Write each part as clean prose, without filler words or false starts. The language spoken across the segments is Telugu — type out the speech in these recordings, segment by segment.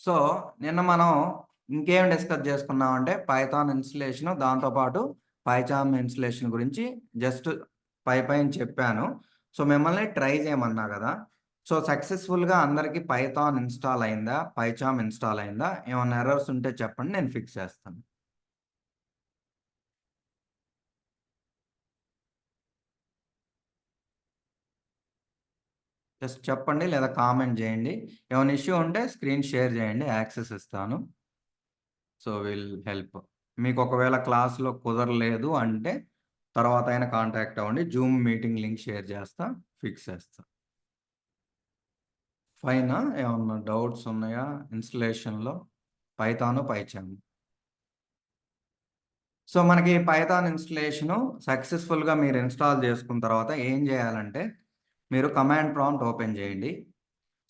సో, నిన్న మనం ఇంకేం డిస్కస్ చేసుకున్నామంటే పైథాన్ ఇన్‌స్టలేషను, దాంతో పాటు పైచార్మ్ ఇన్‌స్టలేషన్ గురించి జస్ట్ పైన చెప్పాను. సో, మిమ్మల్ని ట్రై చేయమన్నా గదా! సో, సక్సెస్‌ఫుల్‌గా అందరికి పైథాన్ ఇన్‌స్టాల్ అయిందా? పైచార్మ్ ఇన్‌స్టాల్ అయిందా? ఏమన్నా ఎర్రర్స్ ఉంటే చెప్పండి, నేను ఫిక్స్ చేస్తాను. జస్ట్ చెప్పండి లేదా కామెంట్ జేయండి. ఏమైనా ఇష్యూ ఉంటే స్క్రీన్ షేర్ జేయండి. యాక్సెస్ ఇస్తాను. So, will help. మీకు ఒకవేళ క్లాస్‌లో కుదరలేదు అంటే తర్వాతైనా కాంటాక్ట్ అవ్వండి. జూమ్ మీటింగ్ లింక్ షేర్ చేస్తా. ఫిక్స్ చేస్తా. ఫైనా? ఏమన్నా డౌట్స్ ఉన్నాయా ఇన్‌స్టలేషన్‌లో? పైథాను, పైచార్మ్. సో, మనకి పైథాన్ ఇన్‌స్టలేషను సక్సెస్‌ఫుల్‌గా మీరు ఇన్‌స్టాల్ చేసుకున్న తర్వాత ఏం చేయాలంటే, మీరు కమాండ్ ప్రాంప్ట్ ఓపెన్ చేయండి.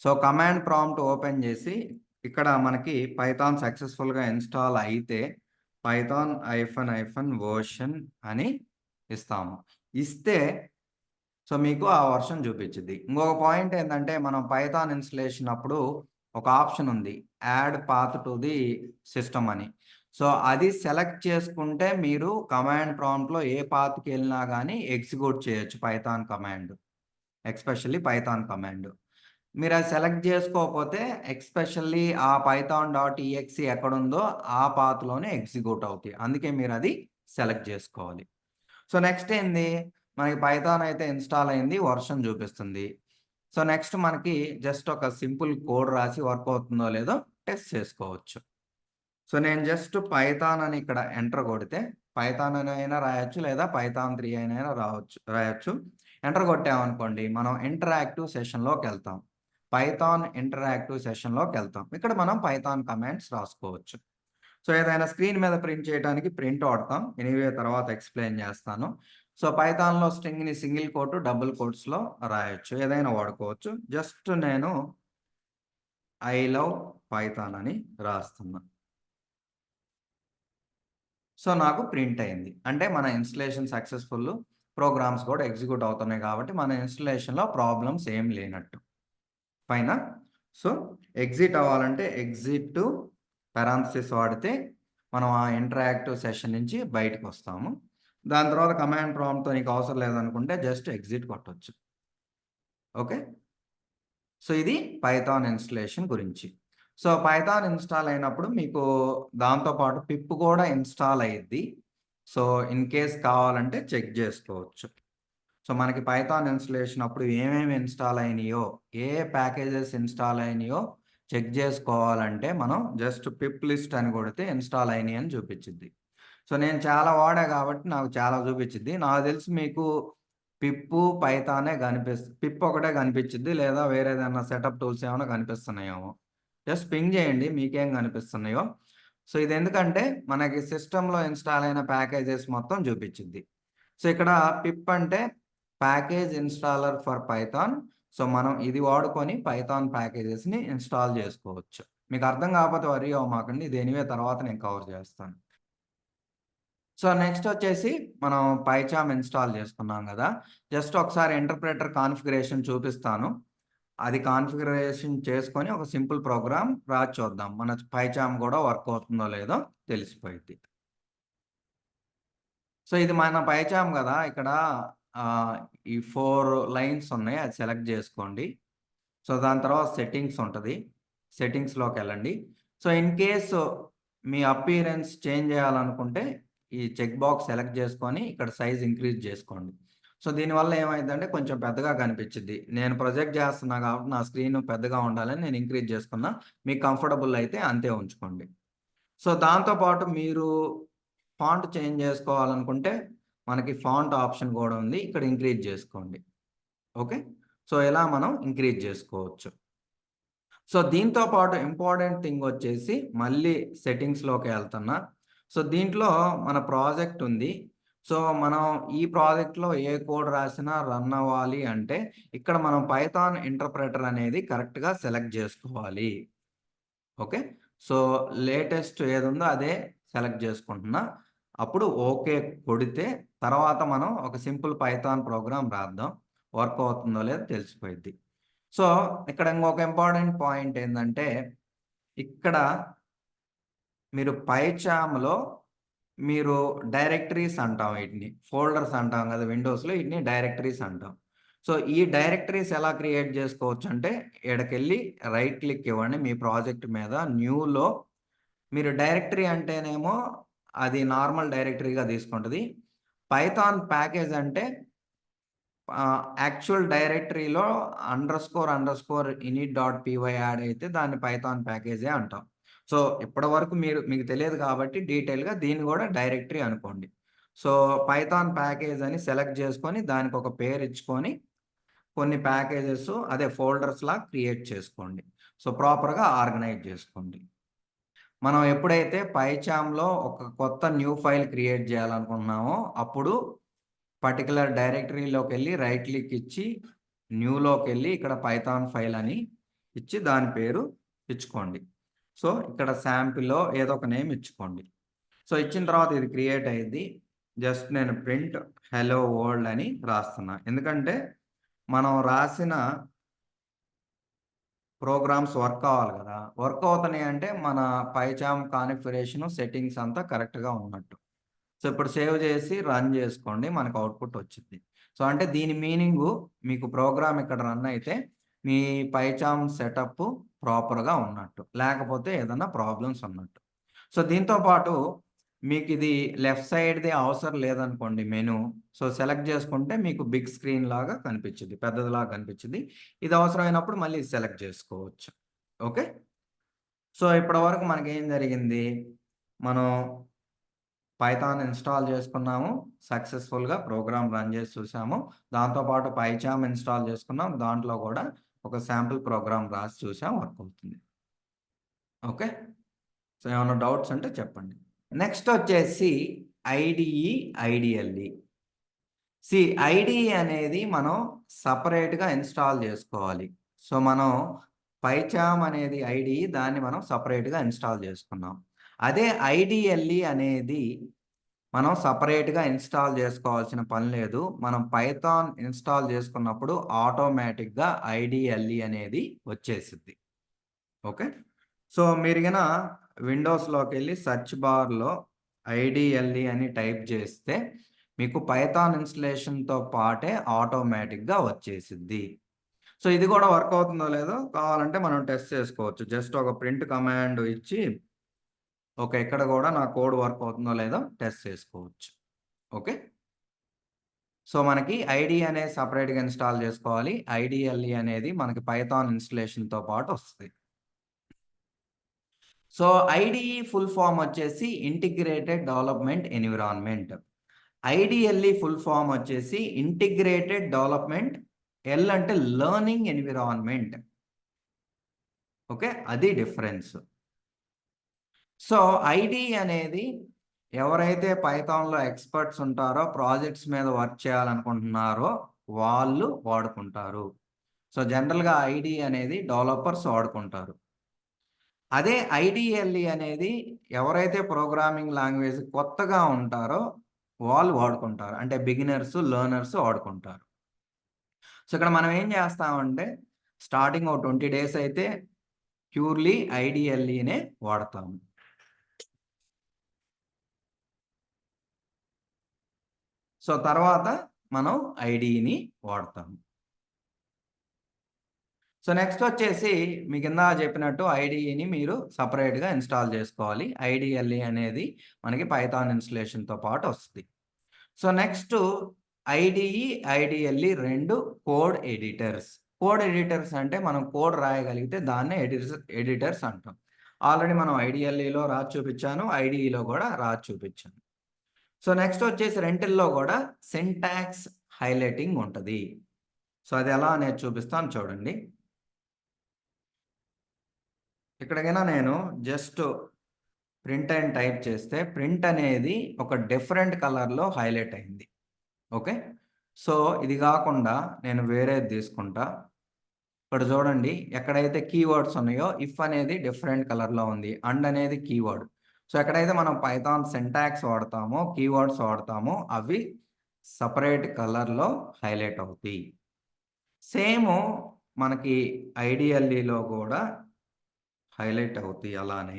సో, కమాండ్ ప్రాంప్ట్ ఓపెన్ చేసి, ఇక్కడ మనకి పైథాన్ సక్సెస్‌ఫుల్‌గా ఇన్‌స్టాల్ అయితే, పైథాన్ వర్షన్ అని ఇస్తాము. ఇస్తే మీకు ఆ వర్షన్ చూపిచ్చిద్ది. ఇంకొక పాయింట్ ఏందంటే, మనం పైథాన్ ఇన్‌స్టలేషన్ అప్పుడు ఒక ఆప్షన్ ఉంది. Add path to the system అని. సో, అది సెలెక్ట్ చేసుకుంటే మీరు కమాండ్ ప్రాంప్ట్‌లో ఏ పాత్‌కెళ్ళినా గాని ఎగ్జిక్యూట్ చేయొచ్చు Python command. Especially Python command. మీరది సెలెక్ట్ జేసుకోకపోతే ఎస్పెషల్లీ ఆ పైథాన్ డాట్ ఈఎక్స్ఈ ఎక్కడుందో ఆ పాత్‌లోనే ఎగ్జిక్యూట్ అవుతాయి. అందుకే మీరది సెలెక్ట్ జేసుకోవాలి. సో, నెక్స్ట్ ఏంది? మనకి పైథాన్ అయితే ఇన్‌స్టాల్ అయింది. వర్షన్ చూపిస్తుంది. సో, నెక్స్ట్ మనకి జస్ట్ ఒక సింపుల్ కోడ్ రాసి వర్క్ అవుతుందో లేదో టెస్ట్ చేసుకోవచ్చు. సో, నేను జస్ట్ పైథాన్ అని ఇక్కడ ఎంటర్ కొడితే పైథాన్ అని అయినా రాయొచ్చు, లేదా పైథాన్ 3 అయినా రాయొచ్చు. ఎంటర్ కొట్టామనుకోండి, మనం ఇంటరాక్టివ్ సెషన్‌లోకెళ్తాం. పైథాన్ ఇంటరాక్టివ్ సెషన్‌లోకెళ్తాం. ఇక్కడ మనం పైథాన్ కమాండ్స్ రాసుకోవచ్చు. సో, ఏదైనా స్క్రీన్ మీద ప్రింట్ చేయడానికి ప్రింట్ వాడతాం. ఎనీవే తర్వాత ఎక్స్‌ప్లెయిన్ చేస్తాను. సో, పైథాన్‌లో స్ట్రింగ్‌ని సింగిల్ కోట్, డబుల్ కోట్స్‌లో రాయొచ్చు. ఏదైనా వాడుకోవచ్చు. జస్ట్ నేను ఐ లవ్ పైథాన్ అని రాస్తున్నా. సో, నాకు ప్రింట్ అయింది. అంటే మన ఇన్‌స్టలేషన్ సక్సెస్‌ఫుల్. ప్రోగ్రామ్స్ కూడా ఎగ్జిక్యూట్ అవుతున్నాయి కాబట్టి మన ఇన్‌స్టలేషన్‌లో ప్రాబ్లమ్స్ ఏం లేనట్టు. ఫైనా? సో, ఎగ్జిట్ అవ్వాలంటే ఎగ్జిట్ పారాంథసిస్ వాడితే మనం ఆ ఇంటరాక్టివ్ సెషన్ నుంచి బయటికొస్తాము. దాని తర్వాత కమాండ్ ప్రాంప్ట్‌తో నీకు అవసరం లేదనుకుంటే జస్ట్ ఎగ్జిట్ కొట్టొచ్చు. ఓకే. సో, ఇది పైథాన్ ఇన్‌స్టలేషన్ గురించి. సో, పైథాన్ ఇన్‌స్టాల్ అయినప్పుడు మీకు దాంతో పాటు పిప్ కూడా ఇన్‌స్టాల్ అయ్యిద్ది. సో, ఇన్ కేస్ కావాలంటే చెక్ జేసుకోవచ్చు. సో, మనకి పైథాన్ ఇన్‌స్టలేషన్ అప్పుడు ఏమేమి ఇన్‌స్టాల్ అయినాయో, ఏ ఏ ప్యాకేజెస్ ఇన్‌స్టాల్ అయినాయో చెక్ జేసుకోవాలంటే మనం జస్ట్ పిప్ లిస్ట్ అని కొడితే ఇన్‌స్టాల్ అయినాయి అని చూపిచ్చిద్ది. సో, నేను చాలా వాడా గాబట్టి నాకు చాలా చూపిచ్చిద్ది. నాకు తెలిసి మీకు పిప్పు, పైథానే పిప్ ఒకటే కనిపిచ్చిద్ది. లేదా వేరేదన్నా సెటప్ టూల్స్ ఏమన్నా కనిపిస్తున్నాయేమో. జస్ట్ పింగ్ జేయండి మీకేం కనిపిస్తున్నాయో. సో, ఇదెందుకంటే మనకి సిస్టమ్‌లో ఇన్‌స్టాల్ అయిన ప్యాకేజెస్ మొత్తం చూపిచ్చిద్ది. సో, ఇక్కడ పిప్ అంటే package installer for Python. So, మనం ఇది వాడుకొని పైథాన్ ప్యాకేజెస్‌ని ఇన్‌స్టాల్ జేసుకోవచ్చు. మీకు అర్థం కాకపోతే వర్రీ అవ్వమాకండి. ఇది ఎనీవే తర్వాత నేను కవర్ జేస్తాను. సో, నెక్స్టొచ్చేసి మనం పైచార్మ్ ఇన్‌స్టాల్ చేసుకున్నాం గదా! జస్ట్ ఒకసారి ఇంటర్ప్రిటర్ కాన్ఫిగరేషన్ చూపిస్తాను. అది కాన్ఫిగరేషన్ చేసుకొని ఒక సింపుల్ ప్రోగ్రామ్ రాసి చూద్దాం. మన పైచార్మ్ గూడా వర్క్ అవుతుందో లేదో తెలిసిపోయిద్ది. సో, ఇది మన పైచార్మ్ గదా! ఇక్కడ ఆహ్, ఈ 4 లైన్స్ ఉన్నాయి. అది సెలెక్ట్ జేసుకోండి. సో, దాని తర్వాత సెట్టింగ్స్ ఉంటది. సెట్టింగ్స్‌లోకెళ్ళండి. సో, ఇన్ కేస్ మీ అపియరెన్స్ చేంజ్ చేయాలనుకుంటే, ఈ చెక్ బాక్స్ సెలెక్ట్ చేసుకొని, ఇక్కడ సైజ్ ఇంక్రీజ్ చేసుకోండి. సో, దీనివల్ల ఏమైద్దంటే కొంచెం పెద్దగా కనిపిచ్చిద్ది. నేను ప్రొజెక్ట్ చేస్తున్నా కాబట్టి నా స్క్రీన్ పెద్దగా ఉండాలని నేను ఇంక్రీజ్ చేసుకున్నా. మీకు కంఫర్టబుల్ అయితే అంతే ఉంచుకోండి. సో, దాంతో పాటు మీరు ఫాంట్ చేంజ్ చేసుకోవాలనుకుంటే, మనకి ఫాంట్ ఆప్షన్ గూడా ఉంది. ఇక్కడ ఇంక్రీజ్ చేసుకోండి. ఓకే. సో, ఇలా మనం ఇంక్రీజ్ చేసుకోవచ్చు. సో, దీంతో పాటు ఇంపార్టెంట్ థింగ్ వచ్చేసి మళ్ళీ సెట్టింగ్స్‌లోకి ఎళ్తున్నా. సో, దీంట్లో మన ప్రాజెక్ట్ ఉంది. సో, మనం ఈ ప్రాజెక్ట్‌లో ఏ కోడ్ రాసినా రన్ అవ్వాలి అంటే, ఇక్కడ మనం పైథాన్ ఇంటర్ప్రిటర్ అనేది కరెక్ట్‌గా సెలెక్ట్ జేసుకోవాలి. ఓకే. సో, లేటెస్ట్ ఏదుందో అదే సెలెక్ట్ జేసుకుంటున్నా. అప్పుడు ఓకే కొడితే, తర్వాత మనం ఒక సింపుల్ పైథాన్ ప్రోగ్రామ్ రాద్దాం. వర్క్ అవుతుందో లేదో తెలిసిపోయిద్ది. సో, ఇక్కడ ఇంకొక ఇంపార్టెంట్ పాయింట్ ఏందంటే, ఇక్కడ మీరు పైచామ్‌లో మీరు డైరెక్టరీస్ అంటాం వీటిని. ఫోల్డర్స్ అంటాం కదా! విండోస్‌లో వీటిని డైరెక్టరీస్ అంటాం. సో, ఈ డైరెక్టరీస్ ఎలా క్రియేట్ చేసుకోవచ్చంటే, ఈడకెళ్ళి రైట్ క్లిక్ ఇవ్వండి మీ ప్రాజెక్ట్ మీద. న్యూలో మీరు డైరెక్టరీ అంటేనేమో అది నార్మల్ డైరెక్టరీగా తీసుకుంటది. పైథాన్ ప్యాకేజ్ అంటే యాక్చువల్ డైరెక్టరీలో underscore init dot P Y add అయితే దాన్ని పైథాన్ ప్యాకేజే అంటాం. సో, ఇప్పటి వరకు మీకు తెలియదు కాబట్టి డీటెయిల్‌గా దీన్ని గూడా డైరెక్టరీ అనుకోండి. సో, పైథాన్ ప్యాకేజ్ అని సెలెక్ట్ చేసుకొని దానికొక పేరు ఇచ్చుకొని కొన్ని ప్యాకేజెస్ అదే ఫోల్డర్స్‌లా క్రియేట్ చేసుకోండి. సో, ప్రాపర్‌గా ఆర్గనైజ్ చేసుకోండి. మనం ఎప్పుడైతే పైచామ్‌లో ఒక కొత్త న్యూ ఫైల్ క్రియేట్ చేయాలనుకుంటున్నామో అప్పుడు పర్టిక్యులర్ డైరెక్టరీలోకెళ్ళి రైట్ క్లిక్ ఇచ్చి, న్యూలోకెళ్ళి ఇక్కడ పైథాన్ ఫైల్ అని ఇచ్చి దాని పేరు ఇచ్చుకోండి. సో, ఇక్కడ శాంపిలో ఏదో ఒక నేమ్ ఇచ్చుకోండి. సో, ఇచ్చిన తర్వాత ఇది క్రియేట్ అయ్యిద్ది. జస్ట్ నేను ప్రింట్ హెలో వరల్డ్ అని రాస్తున్నా. ఎందుకంటే మనం రాసిన ప్రోగ్రామ్స్ వర్క్ అవ్వాలి గదా! వర్క్ అవుతున్నాయి అంటే మన పైచామ్ కాన్ఫిగరేషన్ సెట్టింగ్స్ అంతా కరెక్ట్‌గా ఉన్నట్టు. సో, ఇప్పుడు సేవ్ చేసి రన్ చేసుకోండి. మనకు అవుట్‌పుట్ వచ్చిద్ది. సో, అంటే దీని మీనింగు మీకు ప్రోగ్రామ్ ఇక్కడ రన్ అయితే మీ పైచామ్ సెటప్ ప్రాపర్‌గా ఉన్నట్టు. లేకపోతే ఏదన్నా ప్రాబ్లమ్స్ ఉన్నట్టు. సో, దీంతో పాటు మీకిది లెఫ్ట్ సైడ్‌ది అవసరం లేదనుకోండి మెను. సో, సెలెక్ట్ చేసుకుంటే మీకు బిగ్ స్క్రీన్ లాగా కనిపించిద్ది. పెద్దదిలాగా కనిపించిద్ది. ఇది అవసరమైనప్పుడు మళ్ళీ సెలెక్ట్ చేసుకోవచ్చు. ఓకే. సో, ఇప్పటి వరకు మనకేం జరిగింది? మనం పైథాన్ ఇన్‌స్టాల్ చేసుకున్నాము. సక్సెస్‌ఫుల్‌గా ప్రోగ్రామ్ రన్ చేసి చూసాము. దాంతో పాటు పైచామ్ ఇన్‌స్టాల్ చేసుకున్నాం. దాంట్లో కూడా ఒక శాంపిల్ ప్రోగ్రామ్ రాసి చూసాం. వర్క్ అవుతుంది. ఓకే. సో, ఏమన్నా డౌట్స్ ఉంటే చెప్పండి. నెక్స్ట్ వచ్చేసి ఐడీఈ, ఐడీఎల్ఈ. ఐడీఈ అనేది మనం సెపరేట్‌గా ఇన్‌స్టాల్ చేసుకోవాలి. సో, మనం పైచామ్ అనేది ఐడీఈ దాన్ని మనం సెపరేట్‌గా ఇన్‌స్టాల్ చేసుకున్నాం. అదే ఐడీఎల్ఈ అనేది మనం సెపరేట్‌గా ఇన్‌స్టాల్ జేసుకోవాల్సిన పని లేదు. మనం పైథాన్ ఇన్‌స్టాల్ జేసుకున్నప్పుడు ఆటోమేటిక్‌గా ఐడీఎల్ఈ అనేది వచ్చేసిద్ది. ఓకే. సో, మీరు గన విండోస్‌లోకెళ్ళి సెర్చ్ బార్‌లో ఐడీఎల్ఈ అని టైప్ జేస్తే మీకు పైథాన్ ఇన్‌స్టలేషన్‌తో పాటే ఆటోమేటిక్‌గా వచ్చేసిద్ది. సో, ఇది గూడా వర్క్ అవుతుందో లేదో కావాలంటే మనం టెస్ట్ చేసుకోవచ్చు. జస్ట్ ఒక ప్రింట్ కమాండ్ ఇచ్చి ఓకే. ఇక్కడ గూడా నా కోడ్ వర్క్ అవుతుందో లేదో టెస్ట్ చేసుకోవచ్చు. ఓకే. సో, మనకి ఐడీ అనేది సెపరేట్‌గా ఇన్‌స్టాల్ జేసుకోవాలి. ఐడీఎల్ఈ అనేది మనకి పైథాన్ ఇన్‌స్టలేషన్‌తో పాటు వస్తది. సో, ఐడీఈ ఫుల్ ఫార్మ్ వచ్చేసి integrated development environment. IDLE full form వచ్చేసి ఇంటిగ్రేటెడ్ డెవలప్‌మెంట్ ఎల్ అంటే లెర్నింగ్ ఎన్విరాన్మెంట్. ఓకే. అది డిఫరెన్స్. సో, ఐడీ అనేది ఎవరైతే పైథాన్‌లో ఎక్స్‌పర్ట్స్ ఉంటారో, ప్రాజెక్ట్స్ మీద వర్క్ చేయాలనుకుంటున్నారో వాళ్ళు వాడుకుంటారు. సో, జనరల్‌గా ఐడీ అనేది డెవలపర్స్ వాడుకుంటారు. అదే ఐడీఎల్ఈ అనేది ఎవరైతే ప్రోగ్రామింగ్ లాంగ్వేజ్ కొత్తగా ఉంటారో వాళ్ళు వాడుకుంటారు. అంటే బిగినర్స్, లెర్నర్స్ వాడుకుంటారు. సో, ఇక్కడ మనం ఏం చేస్తామంటే స్టార్టింగ్ ఒక 20 డేస్ అయితే ప్యూర్‌లీ ఐడీఎల్ఈనే వాడతాము. సో, తర్వాత మనం ఐడీని వాడతాం. సో, నెక్స్ట్ వచ్చేసి మీకిందాక చెప్పినట్టు ఐడీని మీరు సెపరేట్‌గా ఇన్‌స్టాల్ జేసుకోవాలి. ఐడీఎల్ఈ అనేది మనకి పైథాన్ ఇన్‌స్టలేషన్‌తో పాటు వస్తది. So, next IDE, IDLE 2 code editors. Code editors అంటే మనం కోడ్ రాయగలిగితే దాన్నే ఎడిటర్స్ అంటాం. ఆల్రెడీ మనం ఐడీఎల్ఈలో రాసి చూపిచ్చాను. ఐడీఈలో గూడా రాసి చూపిచ్చాను. సో, నెక్స్ట్ వచ్చేసి రెంటిల్లో గూడా సింటాక్స్ హైలైటింగ్ ఉంటది. సో, అదెలా అనేది చూపిస్తాను చూడండి. ఇక్కడ గిన నేను జస్ట్ ప్రింట్ అని టైప్ చేస్తే ప్రింట్ అనేది ఒక డిఫరెంట్ కలర్‌లో హైలైట్ అయింది. ఓకే. సో, ఇది గాకుండా నేను వేరేది తీసుకుంటా. ఇక్కడ చూడండి ఎక్కడైతే కీవర్డ్స్ ఉన్నాయో ఇఫ్ అనేది డిఫరెంట్ కలర్‌లో ఉంది. అండ్ అనేది కీవర్డ్. సో, ఎక్కడైతే మనం పైథాన్ సింటాక్స్ వాడతామో, కీవర్డ్స్ వాడతామో అవి సెపరేట్ కలర్‌లో హైలైట్ అవుతాయి. సేము మనకి ఐడీఎల్ఈలో గూడా హైలైట్ అవుతాయి అలానే.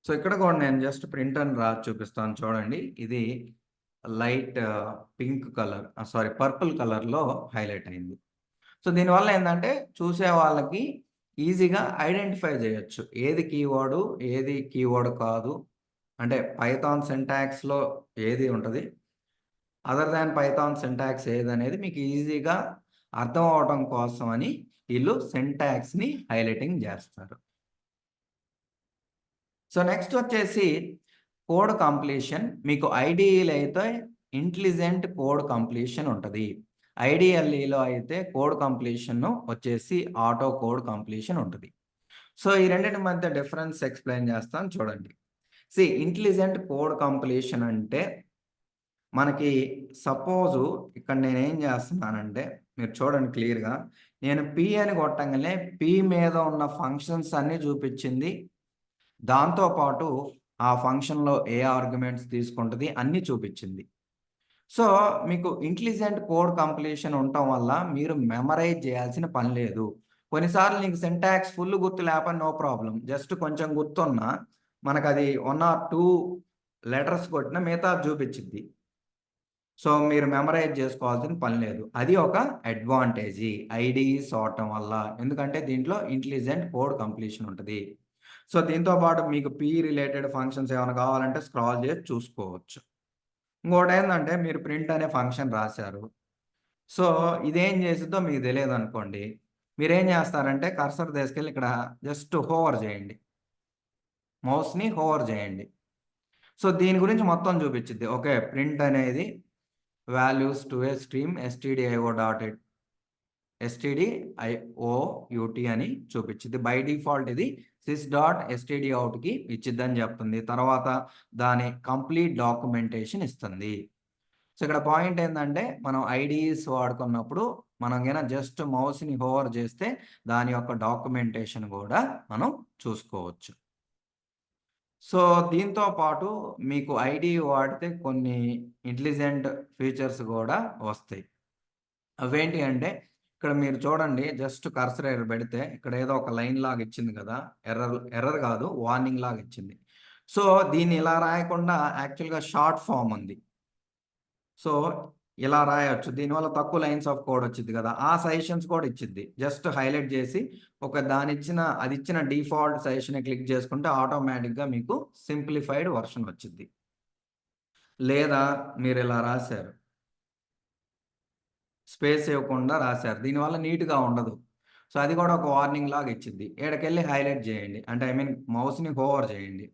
సో, ఇక్కడ కూడా నేను జస్ట్ ప్రింట్ అని రాసి చూపిస్తాను చూడండి. ఇది light pink colour sorry purple కలర్‌లో హైలైట్ అయింది. సో, దీనివల్ల ఏందంటే చూసే వాళ్ళకి ఈజీగా ఐడెంటిఫై జేయొచ్చు. ఏది కీవర్డు, ఏది కీవర్డ్ కాదు. అంటే పైథాన్ సింటాక్స్‌లో ఏది ఉంటది. అదర్ థాన్ పైథాన్ సింటాక్స్ ఏదనేది మీకు ఈజీగా అర్థం అవ్వటం కోసమని ఈళ్ళు సింటాక్స్‌ని హైలైటింగ్ జేస్తారు. సో, నెక్స్ట్ వచ్చేసి కోడ్ కంప్లీషన్. మీకు ఐడీఈలో అయితే ఇంటెలిజెంట్ కోడ్ కంప్లీషన్ ఉంటది. ఐడీఎల్ఈలో అయితే కోడ్ కంప్లీషన్ వచ్చేసి ఆటో కోడ్ కంప్లీషన్ ఉంటది. సో, ఈ రెండిటి మధ్య డిఫరెన్స్ ఎక్స్‌ప్లెయిన్ చేస్తాను చూడండి. ఇంటెలిజెంట్ కోడ్ కంప్లీషన్ అంటే మనకి సపోజు ఇక్కడ నేనేం చేస్తున్నానంటే మీరు చూడండి క్లియర్‌గా. నేను పి అని కొట్టంగానే పి మీద ఉన్న ఫంక్షన్స్ అన్నీ చూపిచ్చింది. దాంతో పాటు ఆ ఫంక్షన్‌లో ఏ ఆర్గ్యుమెంట్స్ తీసుకుంటది అన్నీ చూపిచ్చింది. సో, మీకు ఇంటెలిజెంట్ కోడ్ కంప్లీషన్ ఉండటం వల్ల మీరు మెమరైజ్ చేయాల్సిన పని లేదు. కొన్నిసార్లు నీకు సింటాక్స్ ఫుల్ గుర్తు లేకపోయినా నో ప్రాబ్లమ్. జస్ట్ కొంచెం గుర్తున్నా మనకది 1 ఆర్ 2 లెటర్స్ కొట్టినా మిగతాది చూపిచ్చిద్ది. సో, మీరు మెమరైజ్ చేసుకోవాల్సిన పని లేదు. అది ఒక అడ్వాంటేజీ ఐడీఈస్ వాడటం వల్ల. ఎందుకంటే దీంట్లో ఇంటెలిజెంట్ కోడ్ కంప్లీషన్ ఉంటది. సో, దీంతో పాటు మీకు పి రిలేటెడ్ ఫంక్షన్స్ ఏమైనా కావాలంటే స్క్రాల్ చేసి చూసుకోవచ్చు. ఇంకోటేందంటే మీరు ప్రింట్ అనే ఫంక్షన్ రాశారు. సో, ఇదేం చేసిద్దో మీకు తెలీదనుకోండి. మీరేం చేస్తారంటే కర్సర్ తీసుకెళ్ళి ఇక్కడ జస్ట్ హోవర్ చేయండి. మౌస్‌ని హోవర్ చేయండి. సో, దీని గురించి మొత్తం చూపిచ్చిద్ది. ఓకే. ప్రింట్ అనేది values to A stream stdiout అని చూపిచ్చిద్ది. బై డిఫాల్ట్ ఇది sys.stdoutకి ఇచ్చిద్దని చెప్తుంది. తర్వాత దాని కంప్లీట్ డాక్యుమెంటేషన్ ఇస్తుంది. సో, ఇక్కడ పాయింట్ ఏందంటే మనం ఐడీస్ వాడుకున్నప్పుడు మనం గన జస్ట్ మౌస్‌ని హోవర్ చేస్తే దాని యొక్క డాక్యుమెంటేషన్ గూడా మనం చూసుకోవచ్చు. సో, దీంతో పాటు మీకు ఐడీ వాడితే కొన్ని ఇంటెలిజెంట్ ఫీచర్స్ గూడా వస్తాయి. అవేంటి అంటే, ఇక్కడ మీరు చూడండి జస్ట్ కర్సర్ ఇక్కడ పెడితే ఇక్కడ ఏదో ఒక లైన్ లాగా ఇచ్చింది కదా! ఎర్రర్ కాదు వార్నింగ్ లాగా ఇచ్చింది. సో, దీన్ని ఇలా రాయకుండా యాక్చువల్‌గా షార్ట్ ఫార్మ్ ఉంది. సో, ఇలా రాయొచ్చు. దీనివల్ల తక్కువ లైన్స్ ఆఫ్ కోడ్ వచ్చిద్ది కదా! ఆ సజెషన్స్ కూడా ఇచ్చిద్ది. జస్ట్ హైలైట్ చేసి అదిచ్చిన డిఫాల్ట్ సజెషన్‌ని క్లిక్ చేసుకుంటే ఆటోమేటిక్‌గా మీకు సింప్లిఫైడ్ వెర్షన్ వచ్చిద్ది. లేదా మీరిలా రాసారు. స్పేస్ ఇవ్వకుండా రాసారు. దీనివల్ల నీట్‌గా ఉండదు. సో, అది కూడా ఒక వార్నింగ్ లాగా ఇచ్చిద్ది. ఈడకెళ్ళి హైలైట్ చేయండి. అంటే ఐ మీన్ మౌస్‌ని హోవర్ చేయండి.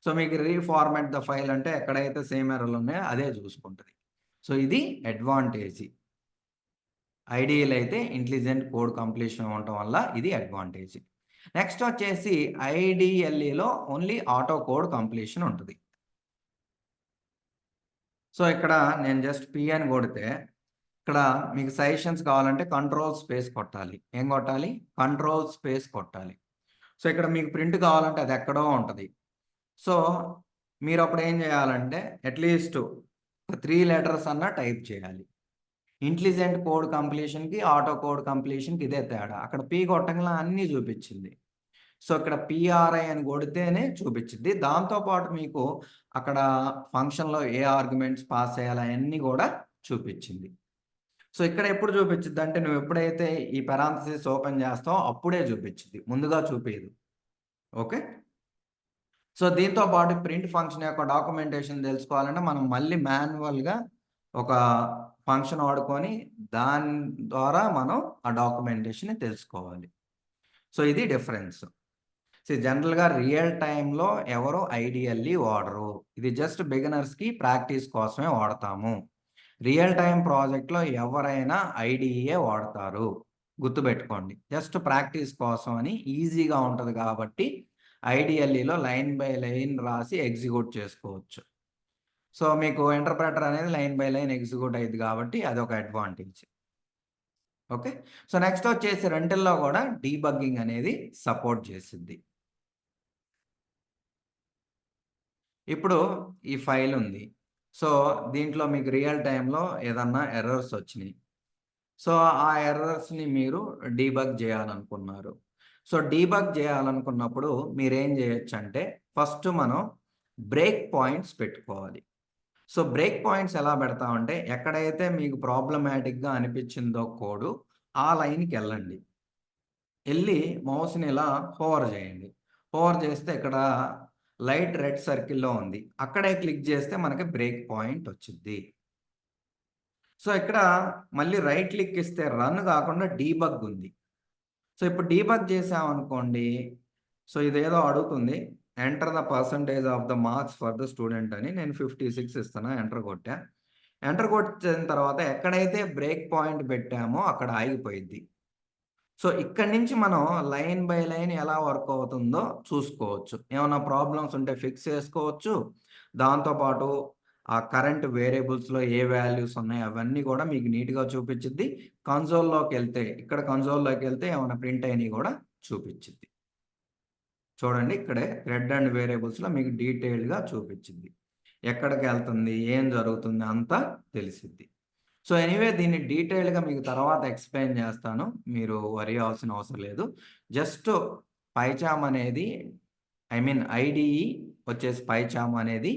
సో, మీకు రీఫార్మాట్ ద ఫైల్ అంటే ఎక్కడైతే సేమ్ ఎర్రర్‌లు ఉన్నాయో అదే చూసుకుంటది. సో, ఇది అడ్వాంటేజీ. ఐడీఎల్ అయితే ఇంటెలిజెంట్ కోడ్ కంప్లీషన్ ఉండటం వల్ల ఇది అడ్వాంటేజ్. నెక్స్ట్ వచ్చేసి ఐడీఎల్ఈలో ఓన్లీ ఆటో కోడ్ కంప్లీషన్ ఉంటది. సో, ఇక్కడ నేను జస్ట్ పి అని కొడితే ఇక్కడ మీకు సజెషన్స్ కావాలంటే కంట్రోల్ స్పేస్ కొట్టాలి. ఏం కొట్టాలి? కంట్రోల్ స్పేస్ కొట్టాలి. సో, ఇక్కడ మీకు ప్రింట్ కావాలంటే అది ఎక్కడో ఉంటది. సో, మీరప్పుడు ఏం చేయాలంటే అట్‌లీస్ట్ 3 లెటర్స్ అన్నా టైప్ చేయాలి. ఇంటెలిజెంట్ కోడ్ కంప్లీషన్‌కి, ఆటో కోడ్ కంప్లీషన్‌కి ఇదే తేడా. అక్కడ పి కొట్టంగానే అన్నీ చూపిచ్చింది. సో, ఇక్కడ పిఆర్ఐ అని కొడితేనే చూపిచ్చిద్ది. దాంతో పాటు మీకు అక్కడ ఫంక్షన్‌లో ఏ ఆర్గ్యుమెంట్స్ పాస్ చేయాలి అయన్నీ గూడా చూపిచ్చింది. సో, ఇక్కడ ఎప్పుడు చూపిచ్చిద్దంటే నువ్వు ఎప్పుడైతే ఈ పారాంథసిస్ ఓపెన్ చేస్తావో అప్పుడే చూపిచ్చిద్ది. ముందుగా చూపియదు. ఓకే. సో, దీంతో పాటు ప్రింట్ ఫంక్షన్ యొక్క డాక్యుమెంటేషన్ తెలుసుకోవాలంటే మనం మళ్ళీ మాన్యువల్‌గా ఒక ఫంక్షన్ వాడుకొని దాని ద్వారా మనం ఆ డాక్యుమెంటేషన్‌ని తెలుసుకోవాలి. సో, ఇది డిఫరెన్స్. జనరల్‌గా రియల్ టైమ్‌లో ఎవరు ఐడీఎల్‌ఈ వాడరు. ఇది జస్ట్ బిగినర్స్‌కి ప్రాక్టీస్ కోసమే వాడతాము. రియల్ టైమ్ ప్రాజెక్ట్‌లో ఎవరైనా ఐడీఈయే వాడతారు. గుర్తుపెట్టుకోండి. జస్ట్ ప్రాక్టీస్ కోసం అని ఈజీగా ఉంటది కాబట్టి ఐడీఎల్ఈలో లైన్ బై లైన్ రాసి ఎగ్జిక్యూట్ చేసుకోవచ్చు. సో, మీకు ఇంటర్ప్రెటర్ అనేది లైన్ బై లైన్ ఎగ్జిక్యూట్ అయిద్ది కాబట్టి అదొక అడ్వాంటేజ్. ఓకే. సో, నెక్స్ట్ వచ్చేసి రెంటిల్లో కూడా డీబగ్గింగ్ అనేది సపోర్ట్ చేసిద్ది. ఇప్పుడు ఈ ఫైల్ ఉంది. సో, దీంట్లో మీకు రియల్ టైమ్‌లో ఏదన్నా ఎర్రర్స్ వచ్చినియి. సో, ఆ ఎర్రర్స్‌ని మీరు డీబగ్ జేయాలనుకున్నారు. సో డీబగ్ చేయాలనుకున్నప్పుడు మీరేం చేయొచ్చంటే ఫస్ట్ మనం బ్రేక్ పాయింట్స్ పెట్టుకోవాలి. సో బ్రేక్ పాయింట్స్ ఎలా పెడతామంటే ఎక్కడైతే మీకు ప్రాబ్లమాటిక్‌గా అనిపించిందో కోడు ఆ లైన్‌కెళ్ళండి. ఎళ్లి మౌస్‌ని ఇలా హోవర్ చేయండి. హోవర్ చేస్తే ఇక్కడ లైట్ రెడ్ సర్కిల్‌లో ఉంది. అక్కడే క్లిక్ చేస్తే మనకి బ్రేక్ పాయింట్ వచ్చిద్ది. సో ఇక్కడ మళ్ళీ రైట్ క్లిక్ ఇస్తే రన్ కాకుండా డీబగ్ ఉంది. సో ఇప్పుడు డీబగ్ చేసామనుకోండి. సో ఇదేదో అడుగుతుంది. Enter the percentage of the marks for the student అని నేను 56 ఇస్తున్నా. ఎంటర్ కొట్టా. ఎంటర్ కొట్టిన తర్వాత ఎక్కడైతే బ్రేక్ పాయింట్ పెట్టామో అక్కడ ఆగిపోయిద్ది. సో ఇక్కడి నుంచి మనం లైన్ బై లైన్ ఎలా వర్క్ అవుతుందో చూసుకోవచ్చు. ఏమన్నా ప్రాబ్లమ్స్ ఉంటే ఫిక్స్ చేసుకోవచ్చు. దాంతో పాటు ఆ కరెంట్ వేరియబుల్స్‌లో ఏ వాల్యూస్ ఉన్నాయి అవన్నీ కూడా మీకు నీట్‌గా చూపిచ్చిద్ది. కన్సోల్‌లోకెళ్తే ఇక్కడ కన్సోల్‌లోకెళ్తే ఏమన్నా ప్రింట్ అయినయి కూడా చూపిచ్చిద్ది. చూడండి ఇక్కడే థ్రెడ్ అండ్ వేరియబుల్స్‌లో మీకు డీటెయిల్డ్‌గా చూపిచ్చిద్ది. ఎక్కడికెళ్తుంది? ఏం జరుగుతుంది? అంతా తెలిసిద్ది. సో, ఎనీవే దీన్ని డీటెయిల్డ్‌గా మీకు తర్వాత ఎక్స్‌ప్లెయిన్ చేస్తాను. మీరు వరీ అవ్వాల్సిన అవసరం లేదు. జస్ట్ పైచామ్ అనేది ఐ మీన్ ఐడీఈ వచ్చేసి పైచామ్ అనేది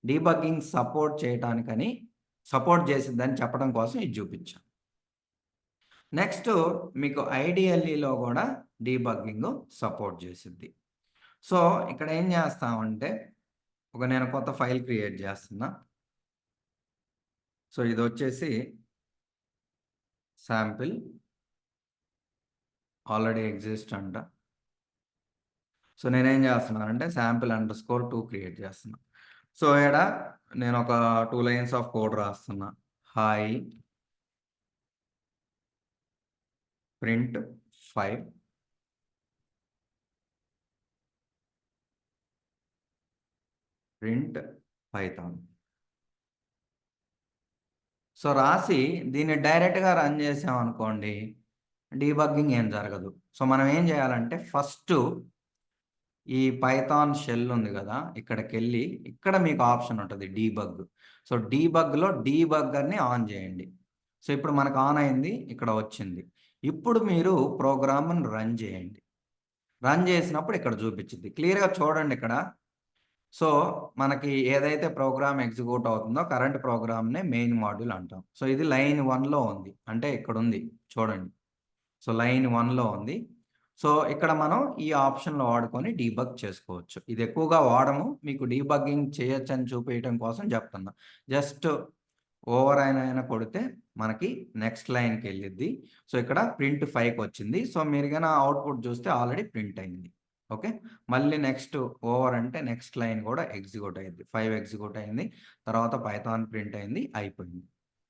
డీబగ్గింగ్ సపోర్ట్ చేయటానికని సపోర్ట్ చేసిద్దని చెప్పడం కోసం ఇది చూపించాను. నెక్స్ట్ మీకు ఐడీఎల్ఈలో కూడా డీబగ్గింగ్ సపోర్ట్ చేసిద్ది. సో, ఇక్కడ ఏం చేస్తామంటే నేను కొత్త ఫైల్ క్రియేట్ చేస్తున్నా. సో, ఇదొచ్చేసి శాంపిల్ ఆల్రెడీ ఎగ్జిస్ట్ అంట. సో, నేనేం చేస్తున్నానంటే శాంపిల్ అండర్‌స్కోర్ 2 క్రియేట్ చేస్తున్నా. సో, ఈడ నేనొక 2 లైన్స్ ఆఫ్ కోడ్ రాస్తున్నా. Hi print 5 print Python. So, రాసి దీన్ని డైరెక్ట్‌గా రన్ చేసామనుకోండి, డీబగ్గింగ్ ఏం జరగదు. సో, మనం ఏం చేయాలంటే ఫస్టు ఈ పైథాన్ షెల్ ఉంది గదా! ఇక్కడికెళ్ళి ఇక్కడ మీకు ఆప్షన్ ఉంటది డీబగ్. సో, డీబగ్‌లో డీబగ్గర్‌ని ఆన్ జేయండి. సో, ఇప్పుడు మనకు ఆన్ అయింది. ఇక్కడ వచ్చింది. ఇప్పుడు మీరు ప్రోగ్రామ్‌ని రన్ జేయండి. రన్ జేసినప్పుడు ఇక్కడ చూపిచ్చిద్ది. క్లియర్‌గా చూడండి ఇక్కడ. సో, మనకి ఏదైతే ప్రోగ్రామ్ ఎగ్జిక్యూట్ అవుతుందో కరెంట్ ప్రోగ్రామ్‌నే మెయిన్ మాడ్యూల్ అంటాం. సో, ఇది లైన్ 1లో ఉంది. అంటే ఇక్కడుంది చూడండి. సో, లైన్ 1లో ఉంది. సో, ఇక్కడ మనం ఈ ఆప్షన్‌లో వాడుకొని డీబగ్ చేసుకోవచ్చు. ఇది ఎక్కువగా వాడము. మీకు డీబగ్గింగ్ చేయొచ్చని చూపియటం కోసం చెప్తున్నా. జస్ట్ ఓవర్ అయినా కొడితే మనకి నెక్స్ట్ లైన్‌కెళ్ళిద్ది. సో, ఇక్కడ ప్రింట్ 5కొచ్చింది. సో, మీరు గాన అవుట్‌పుట్ చూస్తే ఆల్రెడీ ప్రింట్ అయింది. ఓకే. మళ్ళీ నెక్స్ట్ ఓవర్ అంటే నెక్స్ట్ లైన్ కూడా ఎగ్జిక్యూట్ అయ్యిద్ది. 5 ఎగ్జిక్యూట్ అయింది. తర్వాత పైథాన్ ప్రింట్ అయింది. అయిపోయింది.